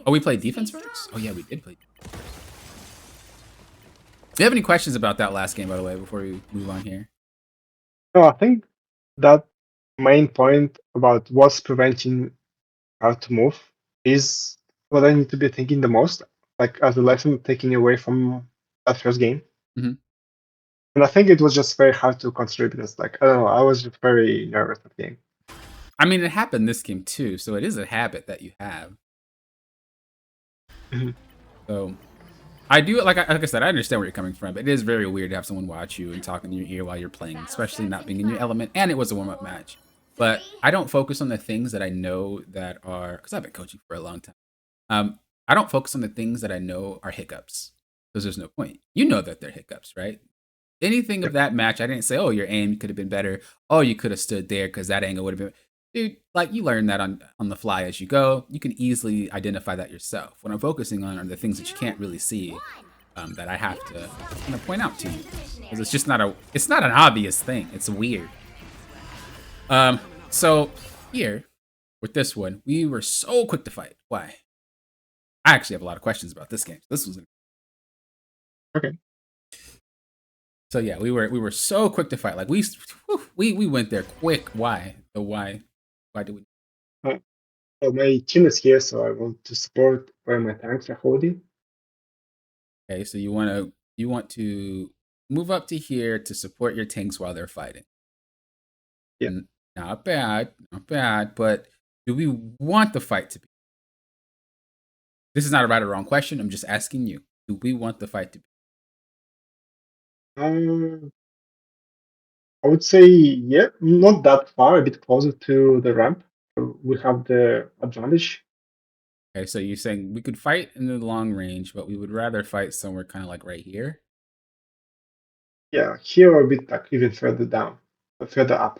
Oh, we played defense first? Oh, yeah, we did play defense. Do you have any questions about that last game, by the way, before we move on here? No, I think that main point about what's preventing how to move is what I need to be thinking the most, like as a lesson taking away from that first game. Mm-hmm. And I think it was just very hard to consider because, like, I don't know, I was just very nervous at the game. I mean, it happened this game too, so it is a habit that you have. Mm-hmm. So I do, like I said, I understand where you're coming from. But it is very weird to have someone watch you and talk in your ear while you're playing, especially not being in your element. And it was a warm-up match. But I don't focus on the things that I know that are, because I've been coaching for a long time. I don't focus on the things that I know are hiccups, because there's no point. You know that they're hiccups, right? Anything of that match, I didn't say, oh, your aim could have been better. Oh, you could have stood there because that angle would have been. Dude, like you learn that on the fly as you go. You can easily identify that yourself. What I'm focusing on are the things that you can't really see that I have to kind of point out to you. Because it's just not an obvious thing. It's weird. So here, with this one, we were so quick to fight. Why? I actually have a lot of questions about this game. This was Okay. so yeah. We were so quick to fight. Like we went there quick. Why? The why? Why did we? Well, my team is here, so I want to support where my tanks are holding. Okay, so you want to move up to here to support your tanks while they're fighting. Yeah. Not bad, not bad. But do we want the fight to be? This is not a right or wrong question. I'm just asking you. Do we want the fight to be? Um, I would say, yeah, not that far, a bit closer to the ramp. So we have the advantage. Okay, so you're saying we could fight in the long range, but we would rather fight somewhere kind of like right here. Yeah, here or a bit like even further down, further up.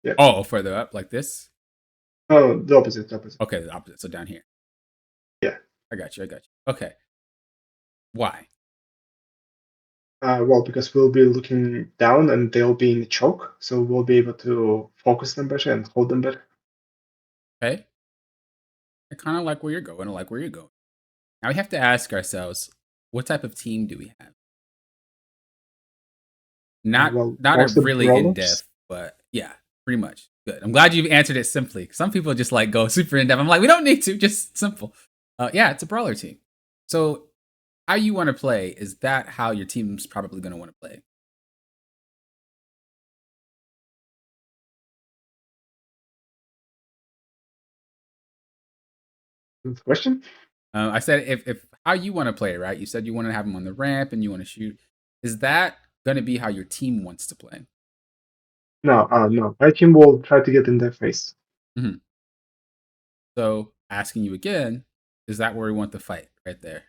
Yeah. Oh, further up like this. No, the opposite, the opposite. Okay, the opposite. So down here. Yeah. I got you. I got you. Okay. Why? Well, because we'll be looking down and they'll be in choke, so we'll be able to focus them better and hold them better. Okay. I kind of like where you're going. I like where you're going. Now we have to ask ourselves, what type of team do we have? Not Well, not a most of the really in brawlers. depth, but yeah, pretty much. Good. I'm glad you've answered it simply. Some people just like go super in depth. I'm like, we don't need to, just simple. Yeah, it's a brawler team. So how you want to play, is that how your team's probably going to want to play? Question? I said if how you want to play, right? You said you want to have them on the ramp and you want to shoot. Is that going to be how your team wants to play? No, no. My team will try to get in their face. Mm-hmm. So asking you again, is that where we want the fight right there?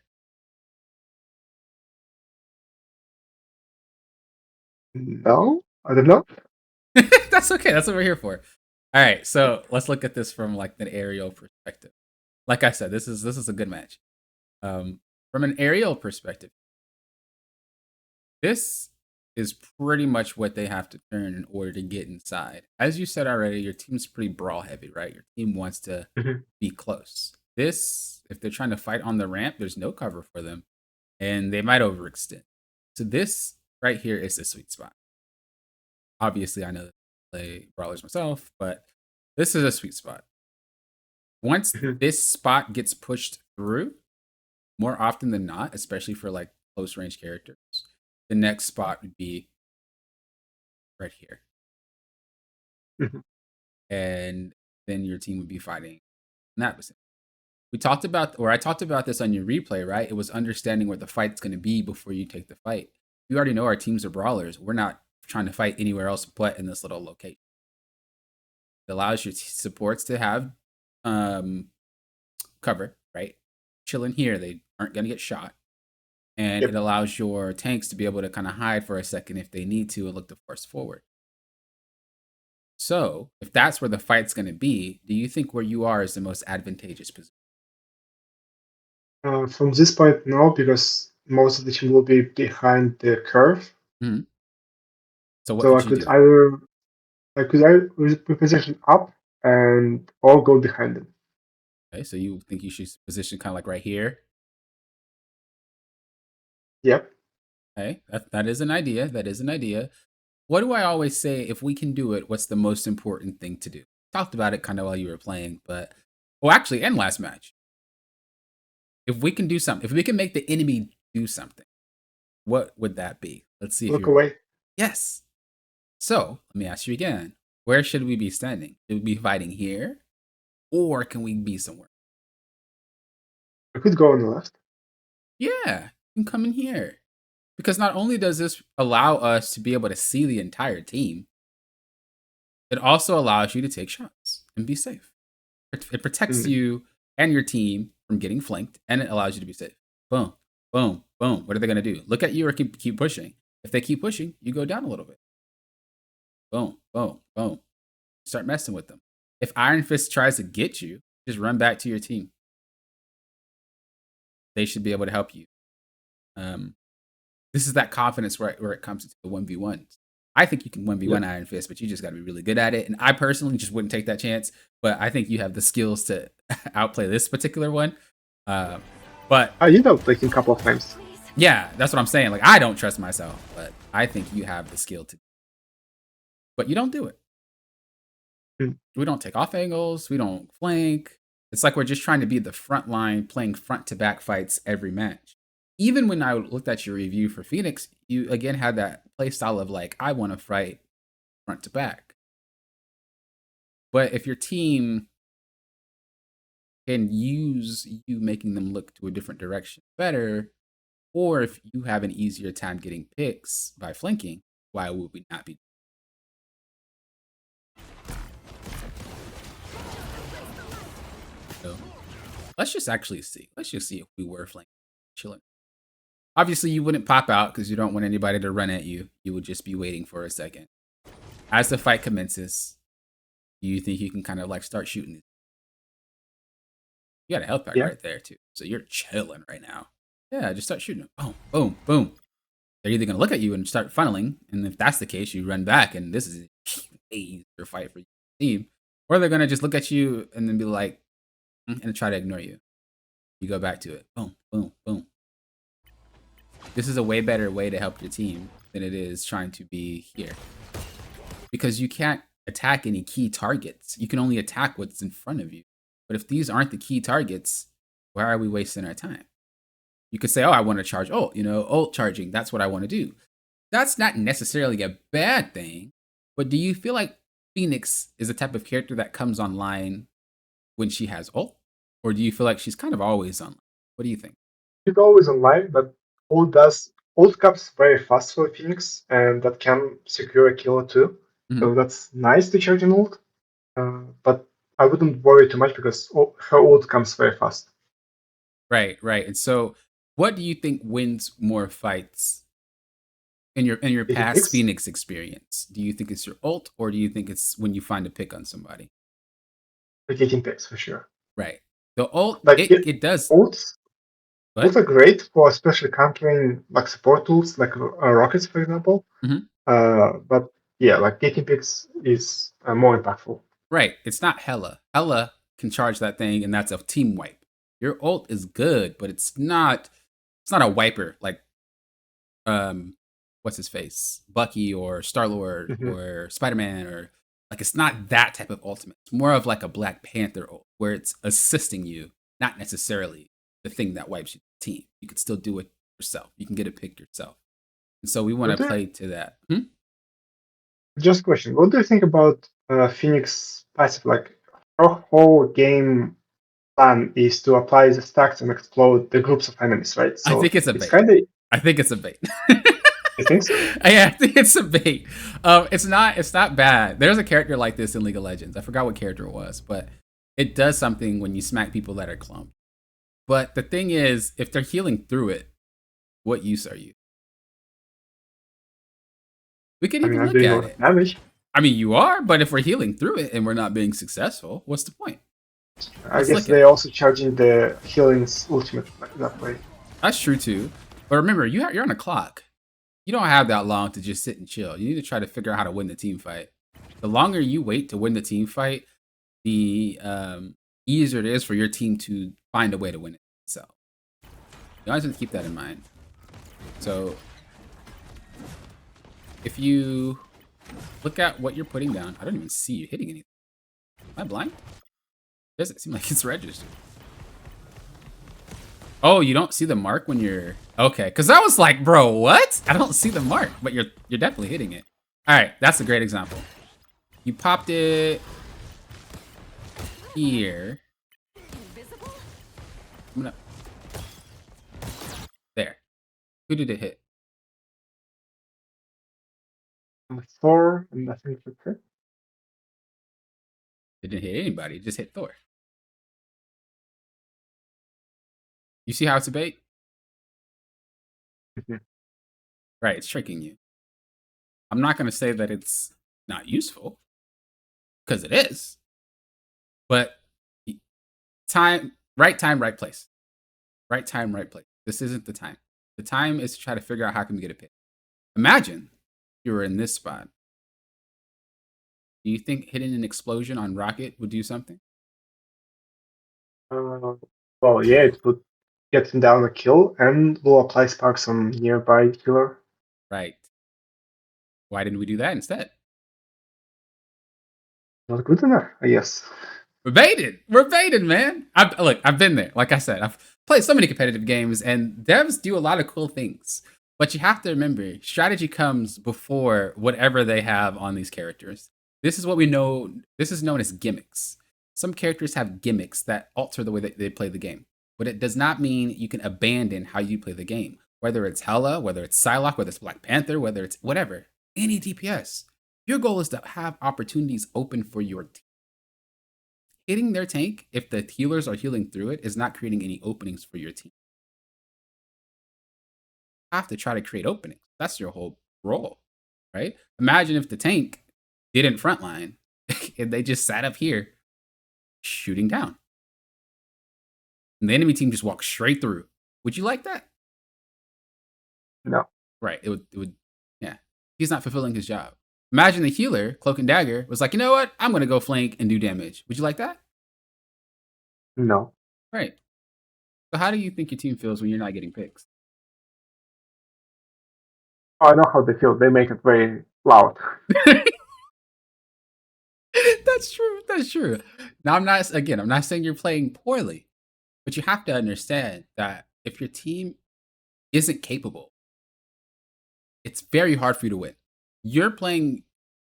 No, I don't know. That's okay. That's what we're here for. All right. So let's look at this from like an aerial perspective. Like I said, this is a good match. From an aerial perspective, this is pretty much what they have to turn in order to get inside. As you said already, your team's pretty brawl heavy, right? Your team wants to Mhm. be close. This, if they're trying to fight on the ramp, there's no cover for them, and they might overextend. So this right here is the sweet spot. Obviously, I know that I play brawlers myself, but this is a sweet spot. Once Mhm. this spot gets pushed through, more often than not, especially for like close range characters, the next spot would be right here. Mhm. And then your team would be fighting in that vicinity. We talked about, or I talked about this on your replay, right? It was understanding where the fight's going to be before you take the fight. You already know our teams are brawlers. We're not trying to fight anywhere else but in this little location. It allows your supports to have cover, right? Chilling here, they aren't going to get shot. And it Yep. allows your tanks to be able to kind of hide for a second if they need to and look to force forward. So, if that's where the fight's going to be, do you think where you are is the most advantageous position? From this point, no, because most of the team will be behind the curve. Mm-hmm. So, what So could you do? I could either reposition up and or go behind them. Okay, so you think you should position kind of like right here? Yep. Okay, that is an idea. That is an idea. What do I always say? If we can do it, what's the most important thing to do? Talked about it kind of while you were playing, but well, actually, and last match. If we can do something, if we can make the enemy do something, what would that be? Let's see if Look you're away. yes. So let me ask you again: where should we be standing? Should we be fighting here, or can we be somewhere? I could go on the left. Yeah, you can come in here. Because not only does this allow us to be able to see the entire team, it also allows you to take shots and be safe. It protects Mm. you and your team from getting flanked, and it allows you to be safe. Boom, boom, boom. What are they going to do? Look at you or keep pushing? If they keep pushing, you go down a little bit. Boom, boom, boom. Start messing with them. If Iron Fist tries to get you, just run back to your team. They should be able to help you. This is that confidence where it comes to the 1v1s. I think you can 1v1 Yep. Iron Fist, but you just got to be really good at it. And I personally just wouldn't take that chance. But I think you have the skills to outplay this particular one. But I did outplay him a couple of times. Please. yeah, that's what I'm saying. Like I don't trust myself, but I think you have the skill to. But you don't do it. Hmm. We don't take off angles. We don't flank. It's like we're just trying to be the front line, playing front to back fights every match. Even when I looked at your review for Phoenix, you again had that play style of like, I want to fight front to back. But if your team can use you making them look to a different direction better, or if you have an easier time getting picks by flanking, why would we not be? So let's just actually see. Let's just see if we were flanking, chilling. Obviously, you wouldn't pop out because you don't want anybody to run at you. You would just be waiting for a second. As the fight commences, do you think you can kind of like start shooting? You got a health pack Yeah. right there too, so you're chilling right now. Yeah, just start shooting. Boom, boom, boom. They're either gonna look at you and start funneling, and if that's the case, you run back, and this is a easier fight for your team. Or they're gonna just look at you and then be like, and try to ignore you. You go back to it. Boom, boom, boom. This is a way better way to help your team than it is trying to be here. Because you can't attack any key targets. You can only attack what's in front of you. But if these aren't the key targets, why are we wasting our time? You could say, oh, I want to charge ult, ult charging. That's what I want to do. That's not necessarily a bad thing. But do you feel like Phoenix is the type of character that comes online when she has ult? Or do you feel like she's kind of always online? What do you think? She's always online, but ult comes very fast for Phoenix, and that can secure a kill or two. So that's nice to charge an ult. But I wouldn't worry too much because her ult comes very fast. Right, right. And so what do you think wins more fights in your Taking past picks? Phoenix experience? Do you think it's your ult or do you think it's when you find a pick on somebody? Getting picks for sure. Right. The ult Like it does ults but are great for especially countering like support tools like rockets, for example. Mhm. But yeah, like getting picks is more impactful. right. It's not Hella. Hella can charge that thing and that's a team wipe. Your ult is good, but it's not a wiper like what's his face? Bucky or Star-Lord Mhm. or Spider-Man or like it's not that type of ultimate. It's more of like a Black Panther ult where it's assisting you, not necessarily the thing that wipes your team. You could still do it yourself. You can get a pick yourself. And so we want to play to that. Just a question. What do you think about Phoenix passive? Like her whole game plan is to apply the stacks and explode the groups of enemies, right? I So think it's a it's bait. kind of. I think it's a bait. You think so? Yeah, I think it's a bait. It's not bad. There's a character like this in League of Legends. I forgot what character it was, but it does something when you smack people that are clumped. But the thing is, if they're healing through it, what use are you? We could I mean, even I'm look doing a at lot of it. damage. I mean, you are, but if we're healing through it and we're not being successful, what's the point? I Let's guess look at they're it. also charging the healing's ultimate that way. That's true too. But remember, you're on a clock. You don't have that long to just sit and chill. You need to try to figure out how to win the team fight. The longer you wait to win the team fight, the easier it is for your team to find a way to win it itself. You always have to keep that in mind. So if you look at what you're putting down, I don't even see you hitting anything. Am I blind? Doesn't seem like it's registered. Oh, you don't see the mark when you're okay? Because I was like, bro, what? I don't see the mark, but you're definitely hitting it. All right, that's a great example. You popped it here. Invisible? I'm gonna there. Who did it hit? 4, and I think that's it. It didn't hit anybody. It just hit Thor. You see how it's a bait? Mhm. Right, it's tricking you. I'm not gonna say that it's not useful, because it is. But time, right place. Right time, right place. This isn't the time. The time is to try to figure out how can we get a pick. Imagine you were in this spot. Do you think hitting an explosion on Rocket would do something? Well, yeah, it would get him down a kill, and will apply sparks on nearby healer. Right. Why didn't we do that instead? Not good enough, I guess. We're baited, man. I've been there. Like I said, I've played so many competitive games, and devs do a lot of cool things. But you have to remember, strategy comes before whatever they have on these characters. This is what we know. This is known as gimmicks. Some characters have gimmicks that alter the way that they play the game. But it does not mean you can abandon how you play the game. Whether it's Hela, whether it's Psylocke, whether it's Black Panther, whether it's whatever, any DPS. Your goal is to have opportunities open for your team. Hitting their tank, if the healers are healing through it, is not creating any openings for your team. You have to try to create openings. That's your whole role, right? Imagine if the tank didn't frontline and they just sat up here shooting down. And the enemy team just walked straight through. Would you like that? No. Right. It would, yeah. He's not fulfilling his job. Imagine the healer, Cloak and Dagger, was like, you know what? I'm going to go flank and do damage. Would you like that? No. Right. So how do you think your team feels when you're not getting picks? I know how they feel. They make it very loud. That's true. That's true. Now, I'm not saying you're playing poorly, but you have to understand that if your team isn't capable, it's very hard for you to win. You're playing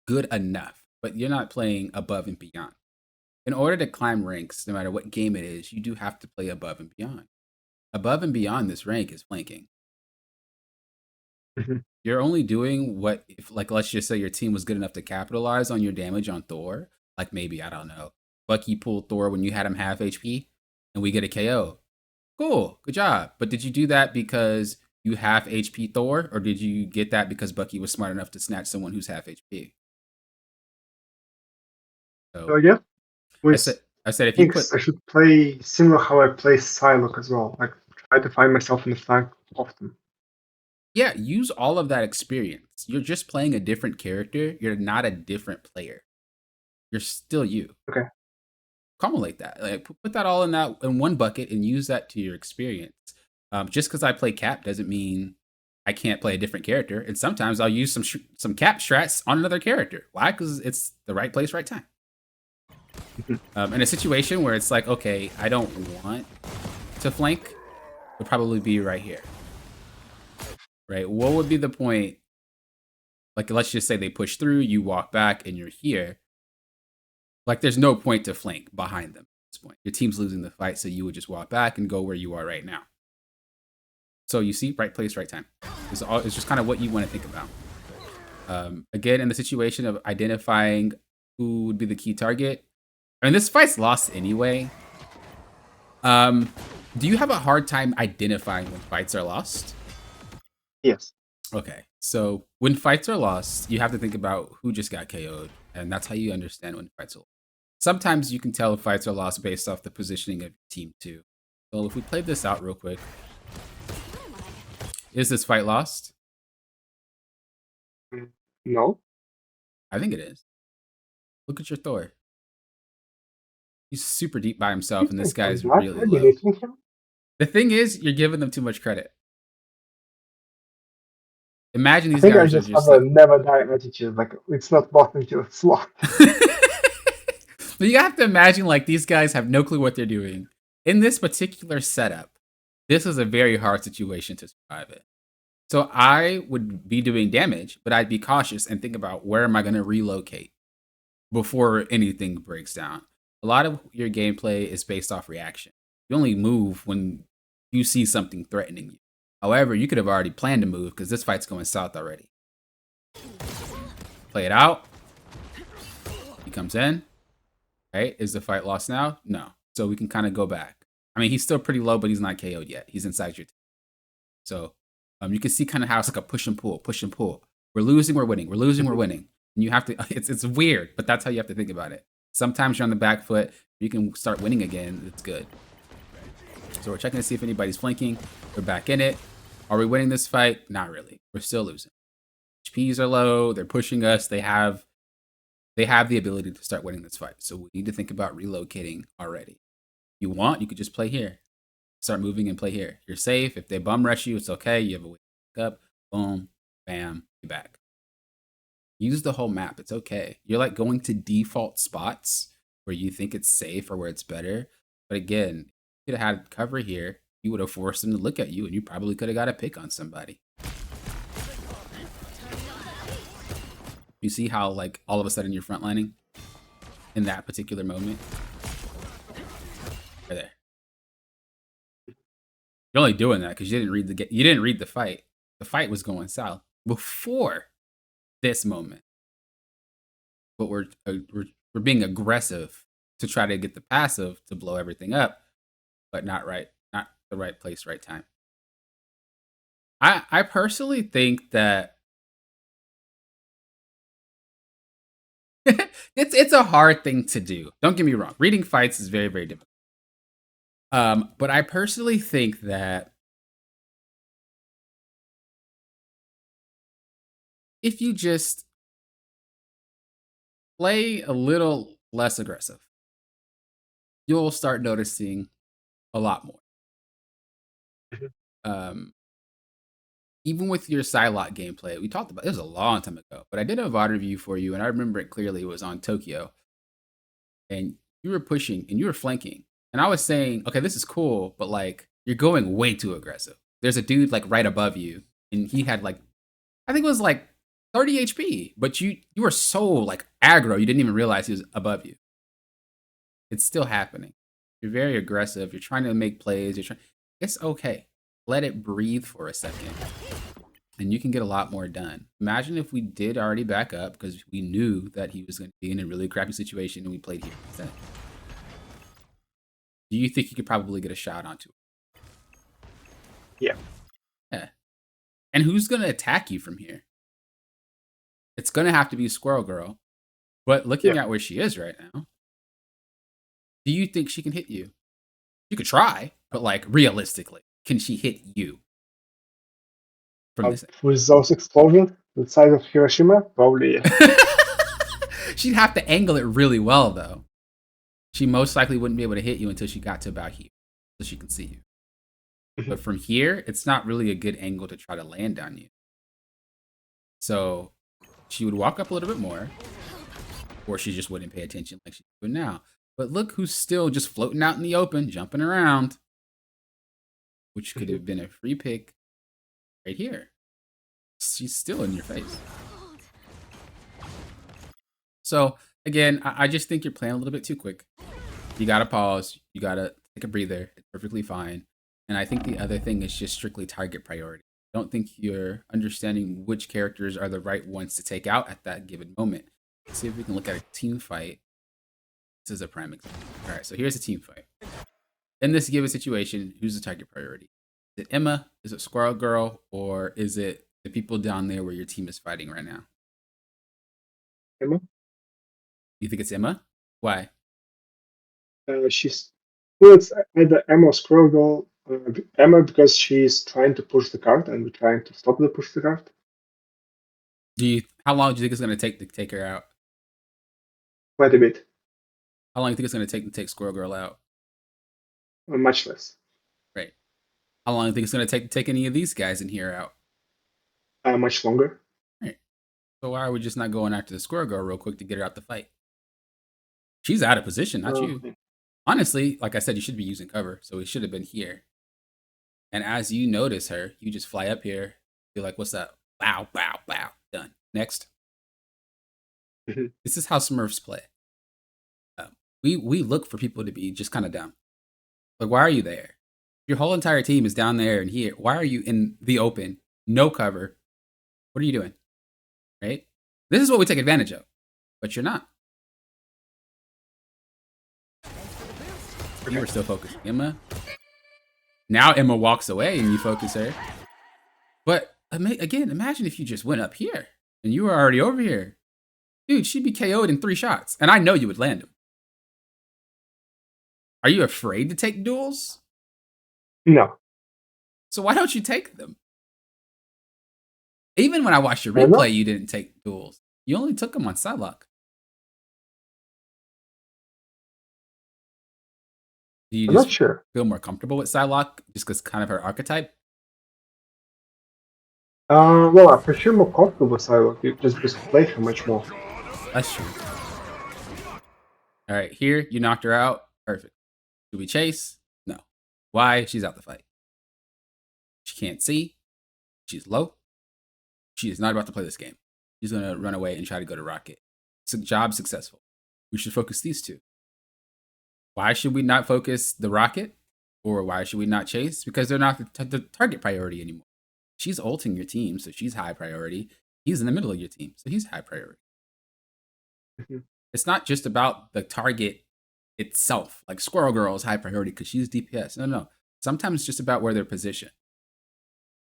good enough, but you're not playing above and beyond. In order to climb ranks, no matter what game it is, you do have to play above and beyond. Above and beyond this rank is flanking. Mhm. You're only doing what, if, like, let's just say your team was good enough to capitalize on your damage on Thor. Like maybe, I don't know, Bucky pulled Thor when you had him half HP and we get a KO. Cool, good job. But did you do that because you half HP Thor, or did you get that because Bucky was smart enough to snatch someone who's half HP? So yeah, with I said if you put, I should play similar how I play Psylocke as well. Like try to find myself in the flank often. yeah, use all of that experience. You're just playing a different character. You're not a different player. You're still you. Okay. Accumulate that. Like put that all in one bucket and use that to your experience. Just because I play Cap doesn't mean I can't play a different character. And sometimes I'll use some Cap strats on another character. Why? Because it's the right place, right time. In a situation where it's like, okay, I don't want to flank, would probably be right here. Right? What would be the point? Like, let's just say they push through, you walk back, and you're here. Like, there's no point to flank behind them at this point. Your team's losing the fight, so you would just walk back and go where you are right now. So you see, right place, right time. It's just kind of what you want to think about. Again, in the situation of identifying who would be the key target, I mean, this fight's lost anyway. Do you have a hard time identifying when fights are lost? Yes. Okay, so when fights are lost, you have to think about who just got KO'd, and that's how you understand when fights are lost. Sometimes you can tell if fights are lost based off the positioning of your team too. So if we play this out real quick, is this fight lost? No. I think it is. Look at your Thor. He's super deep by himself, and this guy's really low. The thing is, you're giving them too much credit. Imagine these guys I just have a never die attitude. Like it's not bought until it's lost. But you have to imagine like these guys have no clue what they're doing. In this particular setup, this is a very hard situation to survive in. So I would be doing damage, but I'd be cautious and think about where am I going to relocate before anything breaks down. A lot of your gameplay is based off reaction. You only move when you see something threatening you. However, you could have already planned to move because this fight's going south already. Play it out. He comes in. Right? Is the fight lost now? No. So we can kind of go back. I mean, he's still pretty low, but he's not KO'd yet. He's inside your team. So you can see kind of how it's like a push and pull, push and pull. We're losing, we're winning. We're losing, we're winning. And you have to, it's weird, but that's how you have to think about it. Sometimes you're on the back foot. You can start winning again. It's good. So we're checking to see if anybody's flanking. We're back in it. Are we winning this fight? Not really. We're still losing. HPs are low. They're pushing us. They have the ability to start winning this fight. So we need to think about relocating already. If you want, you could just play here. start moving and play here. You're safe. If they bum rush you, it's okay. You have a way to pick up. Boom, bam, you're back. Use the whole map. It's okay. You're like going to default spots where you think it's safe or where it's better. But again, if you could have had cover here, you would have forced them to look at you, and you probably could have got a pick on somebody. You see how like all of a sudden you're frontlining in that particular moment? Right there. You're only doing that because you didn't read the fight. The fight was going south before this moment. But we're being aggressive to try to get the passive to blow everything up, but not the right place, right time. I personally think that it's a hard thing to do. Don't get me wrong. Reading fights is very, very difficult. But I personally think that if you just play a little less aggressive, you'll start noticing a lot more. Even with your Psylocke gameplay, we talked about it was a long time ago, but I did a VOD review for you, and I remember it clearly. It was on Tokyo, and you were pushing and you were flanking, and I was saying, okay, this is cool, but like you're going way too aggressive. There's a dude like right above you, and he had like, I think it was like 30 HP, but you were so like aggro, you didn't even realize he was above you. It's still happening. You're very aggressive. You're trying to make plays. It's okay. Let it breathe for a second, and you can get a lot more done. Imagine if we did already back up because we knew that he was going to be in a really crappy situation and we played here instead. Do you think you could probably get a shot onto it? Yeah. And who's going to attack you from here? It's going to have to be Squirrel Girl. But looking at where she is right now, do you think she can hit you? You could try, but like realistically, can she hit you? From this with those explosions, the size of Hiroshima, probably. Yeah. She'd have to angle it really well, though. She most likely wouldn't be able to hit you until she got to about here, so she can see you. But from here, it's not really a good angle to try to land on you. So she would walk up a little bit more, or she just wouldn't pay attention like she's doing now. But look who's still just floating out in the open, jumping around, which could have been a free pick right here. She's still in your face. So again, I just think you're playing a little bit too quick. You gotta pause. You gotta take a breather. It's perfectly fine. And I think the other thing is just strictly target priority. I don't think you're understanding which characters are the right ones to take out at that given moment. Let's see if we can look at a team fight. This is a prime example. All right, so here's a team fight. In this given situation, who's the target priority? Is it Emma? Is it Squirrel Girl? Or is it the people down there where your team is fighting right now? Emma? You think it's Emma? Why? It's either Emma or Squirrel Girl. Emma because she's trying to push the card and we're trying to stop the push the card. How long do you think it's going to take her out? Quite a bit. How long do you think it's going to take to take Squirrel Girl out? Much less. Right. How long do you think it's going to take to take any of these guys in here out? Much longer. Right. So why are we just not going after the Squirrel Girl real quick to get her out the fight? She's out of position, not you. Honestly, like I said, you should be using cover, so it should have been here. And as you notice her, you just fly up here. You're like, what's up? Bow, bow, bow. Done. Next. This is how Smurfs play. We look for people to be just kind of dumb. Like, why are you there? Your whole entire team is down there and here. Why are you in the open? No cover. What are you doing? Right? This is what we take advantage of. But you're not. You were still focused. Emma. Now Emma walks away and you focus her. But again, imagine if you just went up here and you were already over here. Dude, she'd be KO'd in 3 shots. And I know you would land them. Are you afraid to take duels? No. So why don't you take them? Even when I watched your replay, you didn't take duels. You only took them on Psylocke. Do you I'm not just sure. feel more comfortable with Psylocke just because kind of her archetype? Well, I for sure more comfortable with Psylocke just because I played her much more. That's true. All right, here you knocked her out. Perfect. Do we chase? No. Why? She's out the fight. She can't see. She's low. She is not about to play this game. She's gonna run away and try to go to Rocket. So job successful. We should focus these two. Why should we not focus the Rocket? Or why should we not chase? Because they're not the target priority anymore. She's ulting your team, so she's high priority. He's in the middle of your team, so he's high priority. Mhm. It's not just about the target itself. Like Squirrel Girl is high priority because she's DPS. No. Sometimes it's just about where they're positioned.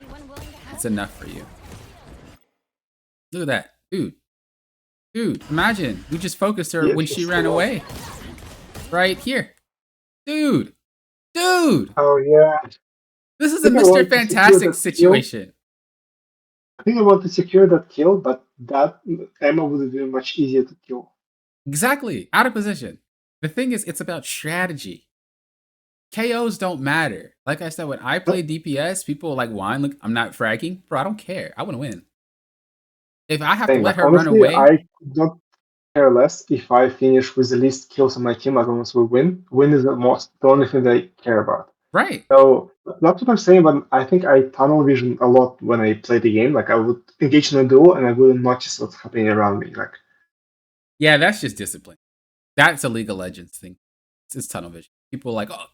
Anyone willing to help? It's enough for you. Look at that. Dude, imagine we just focused her Yeah, when it's she so ran low. away. Right here. Dude. Oh yeah. This is I a think I Mr. wanted to secure Fantastic that kill. situation. I think I want to secure that kill, but that Emma would have been much easier to kill. Exactly. Out of position. The thing is, it's about strategy. KOs don't matter. Like I said, when I play DPS, people like whine, look, I'm not fragging. Bro, I don't care. I want to win. If I have to Thing, let like her run honestly, away, I could not care less if I finish with the least kills on my team as long as we win. Win is the only thing I care about. right. So that's what I'm saying, but I think I tunnel vision a lot when I play the game. Like I would engage in a duel and I wouldn't notice what's happening around me. Like Yeah, that's just discipline. That's a League of Legends thing. It's tunnel vision. People are like, oh,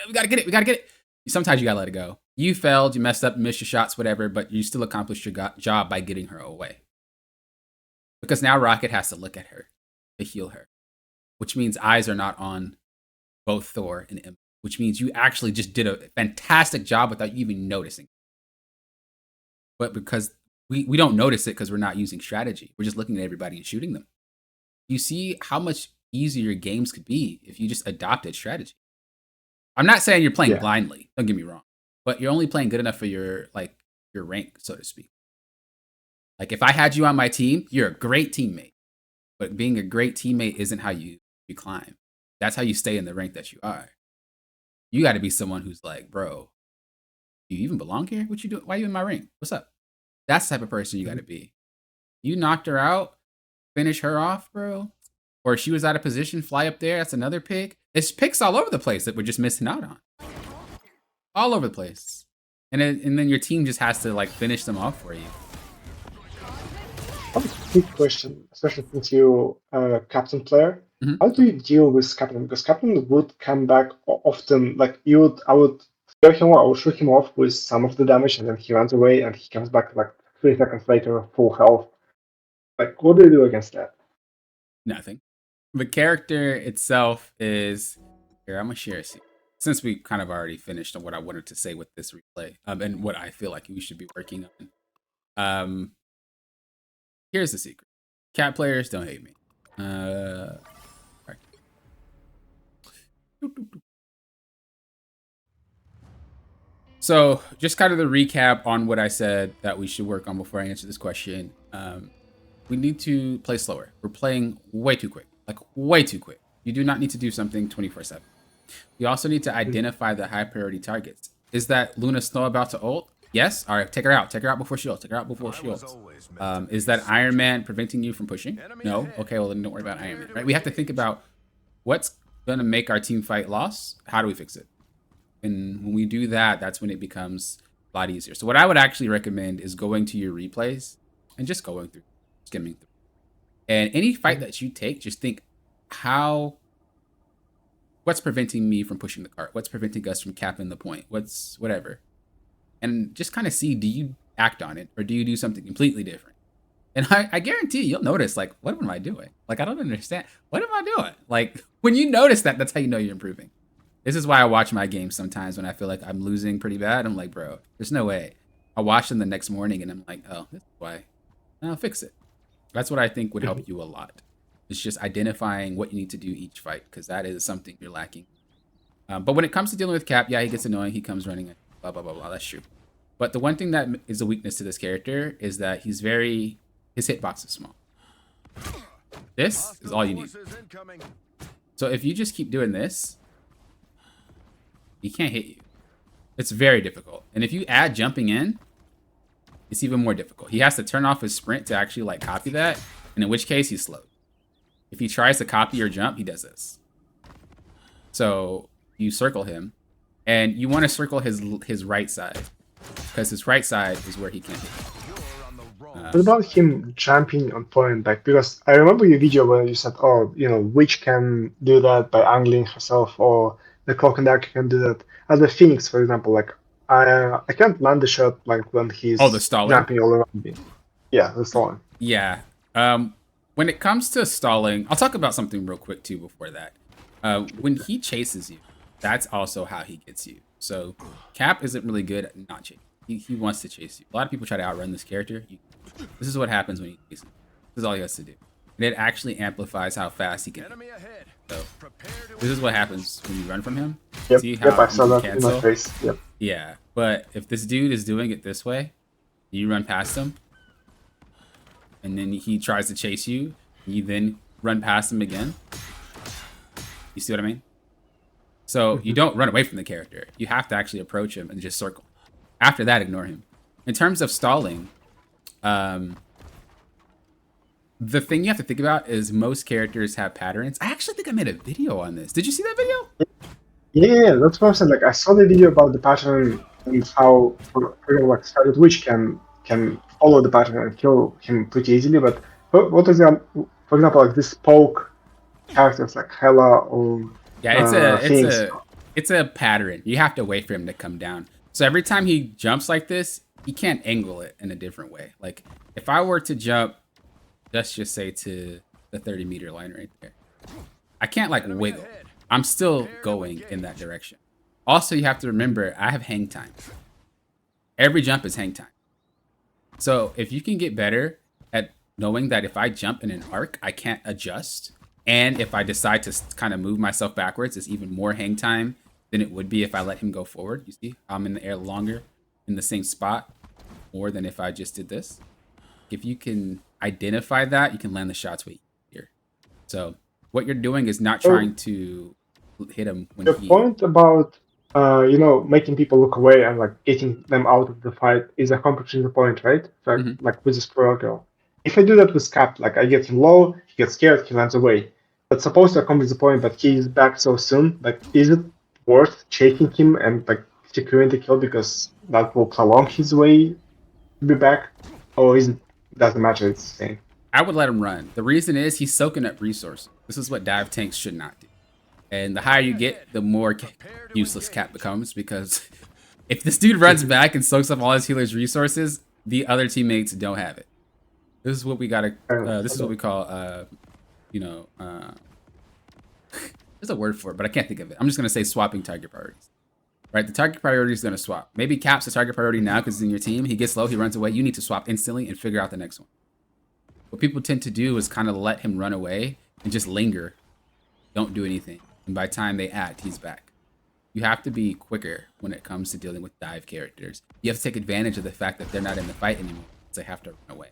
we gotta get it. Sometimes you gotta let it go. You failed, you messed up, missed your shots, whatever, but you still accomplished your job by getting her away. Because now Rocket has to look at her to heal her, which means eyes are not on both Thor and Emma, which means you actually just did a fantastic job without you even noticing. But because we don't notice it because we're not using strategy, we're just looking at everybody and shooting them. You see how much easier games could be if you just adopted strategy. I'm not saying you're playing yeah, blindly, don't get me wrong, but you're only playing good enough for your rank, so to speak. Like if I had you on my team, you're a great teammate. But being a great teammate isn't how you climb. That's how you stay in the rank that you are. You got to be someone who's like, bro, do you even belong here? What you doing? Why are you in my ring? What's up? That's the type of person you got to be. You knocked her out, finish her off, bro. Or she was out of position, fly up there. That's another pick. It's picks all over the place that we're just missing out on. All over the place. And then your team just has to like finish them off for you. I have a quick question, especially since you captain player. Mhm. How do you deal with captain? Because captain would come back often. Like I would scare him, I would shoot him off with some of the damage, and then he runs away, and he comes back like 3 seconds later, full health. Like, what do you do against that? Nothing. The character itself is here. I'm gonna share a secret. Since we kind of already finished on what I wanted to say with this replay, and what I feel like we should be working on. Here's the secret. Cat players don't hate me. Right. So just kind of the recap on what I said that we should work on before I answer this question. We need to play slower. We're playing way too quick, like way too quick. You do not need to do something 24/7. We also need to identify the high priority targets. Is that Luna Snow about to ult? Yes. All right, take her out. Take her out before she ults. Take her out before she ults. Is that Iron Man preventing you from pushing? No. Okay, well then don't worry about Iron Man. Right? We have to think about what's gonna make our team fight loss. How do we fix it? And when we do that, that's when it becomes a lot easier. So what I would actually recommend is going to your replays and just going through, skimming through. And any fight that you take, just think what's preventing me from pushing the cart? What's preventing us from capping the point? What's whatever. And just kind of see, do you act on it or do you do something completely different? And I guarantee you'll notice, like, what am I doing? Like, I don't understand. What am I doing? Like, when you notice that, that's how you know you're improving. This is why I watch my games sometimes when I feel like I'm losing pretty bad. I'm like, bro, there's no way. I watch them the next morning and I'm like, oh, this is why. I'll fix it. That's what I think would help you a lot. It's just identifying what you need to do each fight, because that is something you're lacking. But when it comes to dealing with Cap, yeah, he gets annoying. He comes running, blah, blah, blah, blah. That's true. But the one thing that is a weakness to this character is that his hitbox is small. This is all you need. So if you just keep doing this, He can't hit you. It's very difficult. And if you add jumping in, it's even more difficult. He has to turn off his sprint to actually like copy that, and in which case he's slowed. If he tries to copy your jump, he does this. So you circle him, and you want to circle his right side, because his right side is where he can't hit you. What about him jumping on point? Like, because I remember your video where you said, oh, Witch can do that by angling herself, or the Cloak and Dagger can do that. As a Phoenix, for example, like I can't land the shot like when he's the stalling? jumping all around me. Yeah, the stalling. Yeah. When it comes to stalling, I'll talk about something real quick too before that. When he chases you, that's also how he gets you. So Cap isn't really good at not chasing. He wants to chase you. A lot of people try to outrun this character. This is what happens when he chases. This is all he has to do. And it actually amplifies how fast he can. So this is what happens when you run from him. Yep, See how I saw you that cancel? in my face. Yep. Yeah, but if this dude is doing it this way, you run past him, and then he tries to chase you, you then run past him again. You see what I mean? So you don't run away from the character. You have to actually approach him and just circle. After that, ignore him. In terms of stalling, the thing you have to think about is most characters have patterns. I actually think I made a video on this. Did you see that video? Yeah, that's what I said. Like, I saw the video about the pattern and how, for example, like Scarlet Witch can follow the pattern and kill him pretty easily. But what is for example, like this poke characters like Hela or it's a pattern. You have to wait for him to come down. So every time he jumps like this, he can't angle it in a different way. Like if I were to jump, let's just say to the 30-meter line right there, I can't like wiggle. I'm still going in that direction. Also, you have to remember, I have hang time. Every jump is hang time. So if you can get better at knowing that if I jump in an arc, I can't adjust. And if I decide to kind of move myself backwards, it's even more hang time than it would be if I let him go forward. You see, I'm in the air longer in the same spot more than if I just did this. If you can identify that, you can land the shots way easier. So what you're doing is not trying to hit him when the point about making people look away and like getting them out of the fight is accomplishing the point, right? So, like with the Squirrel Girl. If I do that with Cap, like I get him low, he gets scared, he lands away. That's supposed to accomplish the point, but he's back so soon. Like, is it worth chasing him and like securing the kill because that will prolong his way to be back? Or doesn't matter, it's the same. I would let him run. The reason is he's soaking up resources. This is what dive tanks should not do. And the higher you get, the more useless Cap becomes, because if this dude runs back and soaks up all his healer's resources, the other teammates don't have it. This is what we gotta. This is what we call. There's a word for it, but I can't think of it. I'm just gonna say swapping target priorities. Right, the target priority is gonna swap. Maybe Cap's the target priority now because he's in your team. He gets low, he runs away. You need to swap instantly and figure out the next one. What people tend to do is kind of let him run away and just linger, don't do anything. And by the time they act, he's back. You have to be quicker when it comes to dealing with dive characters. You have to take advantage of the fact that they're not in the fight anymore, so they have to run away.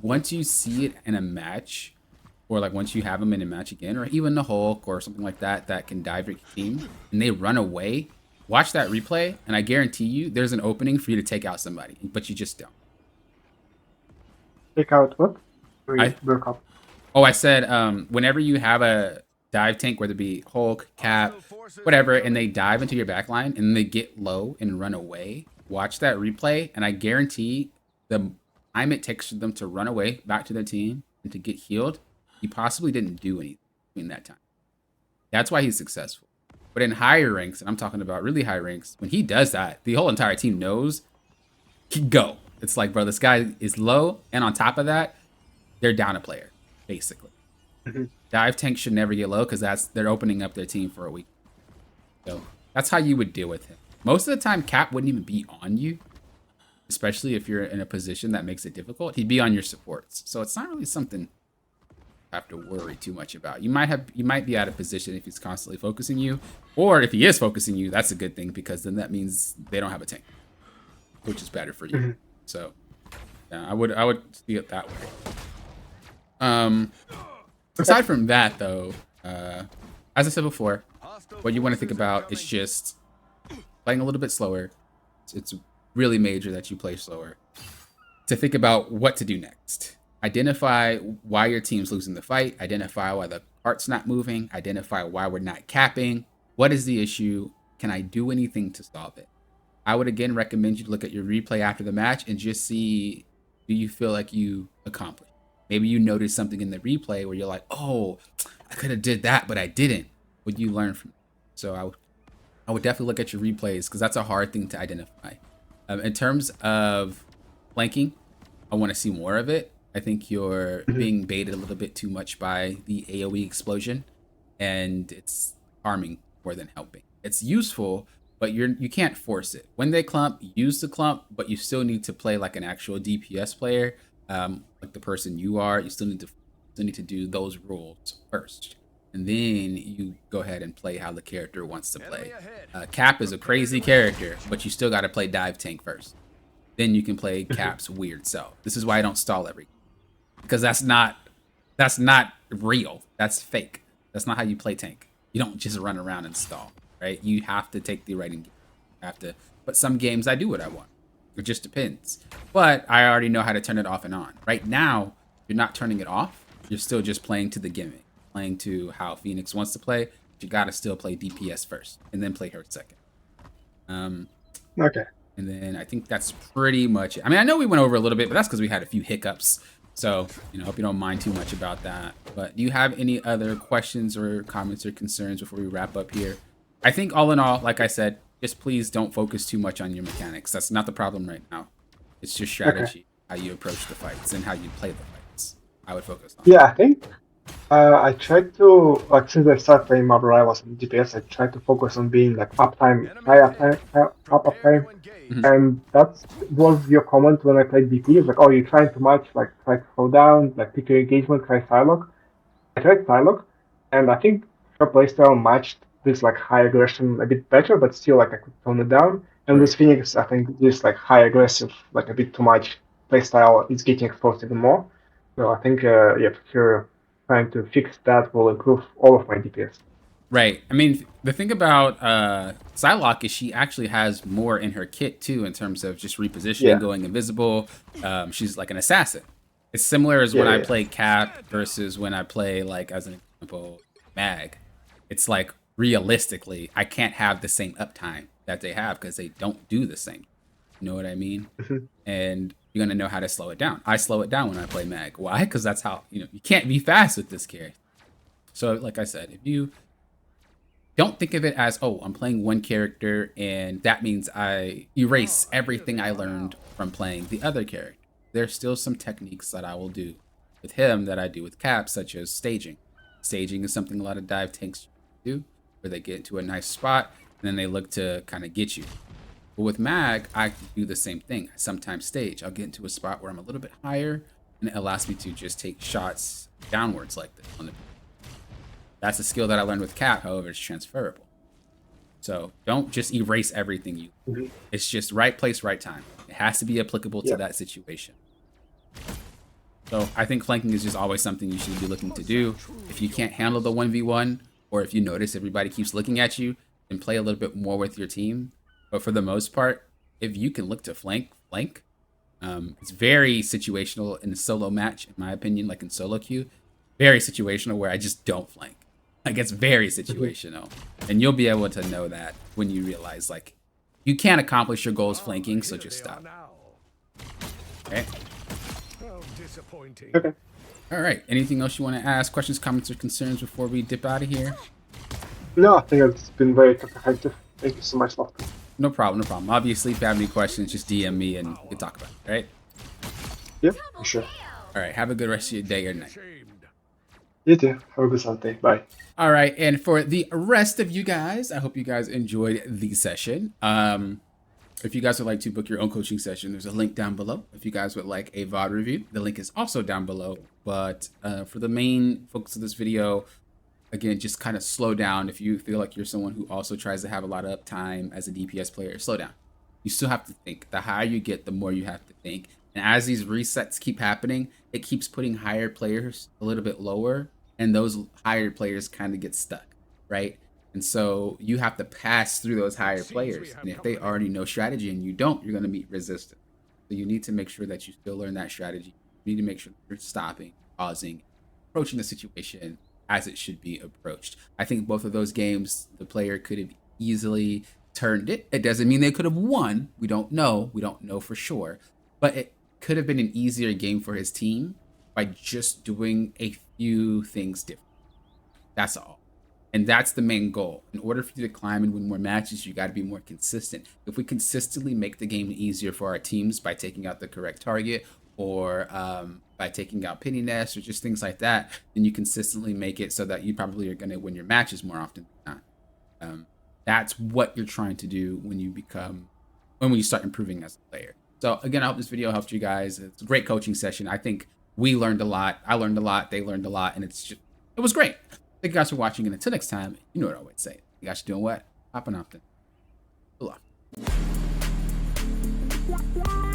Once you see it in a match, or like once you have them in a match again, or even the Hulk or something like that that can dive your team, and they run away, watch that replay, and I guarantee you there's an opening for you to take out somebody, but you just don't. Take out what? I broke up. Oh, I said whenever you have a dive tank, whether it be Hulk, Cap, whatever, and they dive into your backline and they get low and run away, watch that replay, and I guarantee the time it takes for them to run away back to their team and to get healed, he possibly didn't do anything in that time. That's why he's successful. But in higher ranks, and I'm talking about really high ranks, when he does that, the whole entire team knows, go. It's like, bro, this guy is low, and on top of that, they're down a player, basically. Dive tanks should never get low because they're opening up their team for a week. So that's how you would deal with him. Most of the time, Cap wouldn't even be on you, especially if you're in a position that makes it difficult. He'd be on your supports. So it's not really something you have to worry too much about. You might be out of position if he's constantly focusing you, or if he is focusing you, that's a good thing because then that means they don't have a tank, which is better for you. So yeah, I would see it that way. Aside from that, though, as I said before, what you want to think about is just playing a little bit slower. It's really major that you play slower. To think about what to do next. Identify why your team's losing the fight. Identify why the cart's not moving. Identify why we're not capping. What is the issue? Can I do anything to solve it? I would again recommend you to look at your replay after the match and just see, do you feel like you accomplished? Maybe you noticed something in the replay where you're like, oh, I could have did that, but I didn't. Would you learn from it? So I would definitely look at your replays because that's a hard thing to identify. In terms of flanking, I want to see more of it. I think you're being baited a little bit too much by the AoE explosion, and it's harming more than helping. It's useful, but you can't force it. When they clump, use the clump, but you still need to play like an actual DPS player, like the person you are. You still need to do those rules first, and then you go ahead and play how the character wants to play. Cap is a crazy character, but you still got to play dive tank first. Then you can play Cap's weird self. This is why I don't stall every, because that's not real. That's fake. That's not how you play tank. You don't just run around and stall, right? You have to take the right engagement. You have to. But some games I do what I want. It just depends. But I already know how to turn it off and on. Right now, you're not turning it off. You're still just playing to the gimmick, playing to how Phoenix wants to play. But you gotta still play DPS first, and then play her second. Okay. And then I think that's pretty much it. I mean, I know we went over a little bit, but that's because we had a few hiccups. So, hope you don't mind too much about that. But do you have any other questions or comments or concerns before we wrap up here? I think all in all, like I said, just please don't focus too much on your mechanics. That's not the problem right now. It's just strategy, how you approach the fights and how you play the fights. I would focus on. Yeah, I think I tried to, like, since I started playing Marvel Rivals and DPS, I tried to focus on being like uptime, high uptime. And that was your comment when I played DP. It's like, oh, you're trying too much, like try to slow down, like pick your engagement, try Psylocke. I tried Psylocke, and I think her playstyle matched this like high aggression a bit better, but still like I could tone it down. And with Phoenix, I think this like high aggressive, like a bit too much playstyle is getting exposed even more. So I think yeah, for sure, trying to fix that will improve all of my DPS. Right. I mean, the thing about Psylocke is she actually has more in her kit too, in terms of just repositioning, going invisible. She's like an assassin. It's similar as when I play Cap versus when I play, like, as an example, Mag. It's like realistically, I can't have the same uptime that they have because they don't do the same. You know what I mean? And you're gonna know how to slow it down. I slow it down when I play Mag. Why? Because that's how you can't be fast with this character. So, like I said, if you don't think of it as, oh, I'm playing one character and that means I erase everything I learned from playing the other character. There's still some techniques that I will do with him that I do with Cap, such as staging. Staging is something a lot of dive tanks do, where they get into a nice spot and then they look to kind of get you. But with Mag, I do the same thing. I sometimes stage. I'll get into a spot where I'm a little bit higher and it allows me to just take shots downwards like this on the. That's a skill that I learned with Cap, however, it's transferable. So don't just erase everything you do. It's just right place, right time. It has to be applicable to that situation. So I think flanking is just always something you should be looking to do. If you can't handle the 1v1, or if you notice everybody keeps looking at you, then play a little bit more with your team. But for the most part, if you can look to flank. It's very situational in a solo match, in my opinion, like in solo queue. Very situational where I just don't flank. Like, it's very situational. And you'll be able to know that when you realize, like, you can't accomplish your goals flanking, so just stop. Okay? Okay. All right. Anything else you want to ask? Questions, comments, or concerns before we dip out of here? No, I think it's been very comprehensive. Thank you so much, Lofton. No problem, no problem. Obviously, if you have any questions, just DM me and we can talk about it, all right? Yep, for sure. All right. Have a good rest of your day or night. You too. Have a good Sunday. Bye. All right, and for the rest of you guys, I hope you guys enjoyed the session. If you guys would like to book your own coaching session, there's a link down below. If you guys would like a VOD review, the link is also down below. But for the main focus of this video, again, just kind of slow down. If you feel like you're someone who also tries to have a lot of uptime as a DPS player, slow down. You still have to think. The higher you get, the more you have to think. And as these resets keep happening, it keeps putting higher players a little bit lower, and those higher players kind of get stuck, right? And so you have to pass through those higher players. And if they already know strategy and you don't, you're going to meet resistance. So you need to make sure that you still learn that strategy. You need to make sure that you're stopping, pausing, approaching the situation as it should be approached. I think both of those games, the player could have easily turned it. It doesn't mean they could have won. We don't know. We don't know for sure. But it could have been an easier game for his team by just doing a few things different. That's all. And that's the main goal. In order for you to climb and win more matches, you got to be more consistent. If we consistently make the game easier for our teams by taking out the correct target or by taking out pity nests or just things like that, then you consistently make it so that you probably are going to win your matches more often than not. That's what you're trying to do when you start improving as a player. So again, I hope this video helped you guys. It's a great coaching session. I think we learned a lot. I learned a lot. They learned a lot, and it was great. Thank you guys for watching, and until next time, you know what I always say. You guys are doing what? Popping off then. Good luck.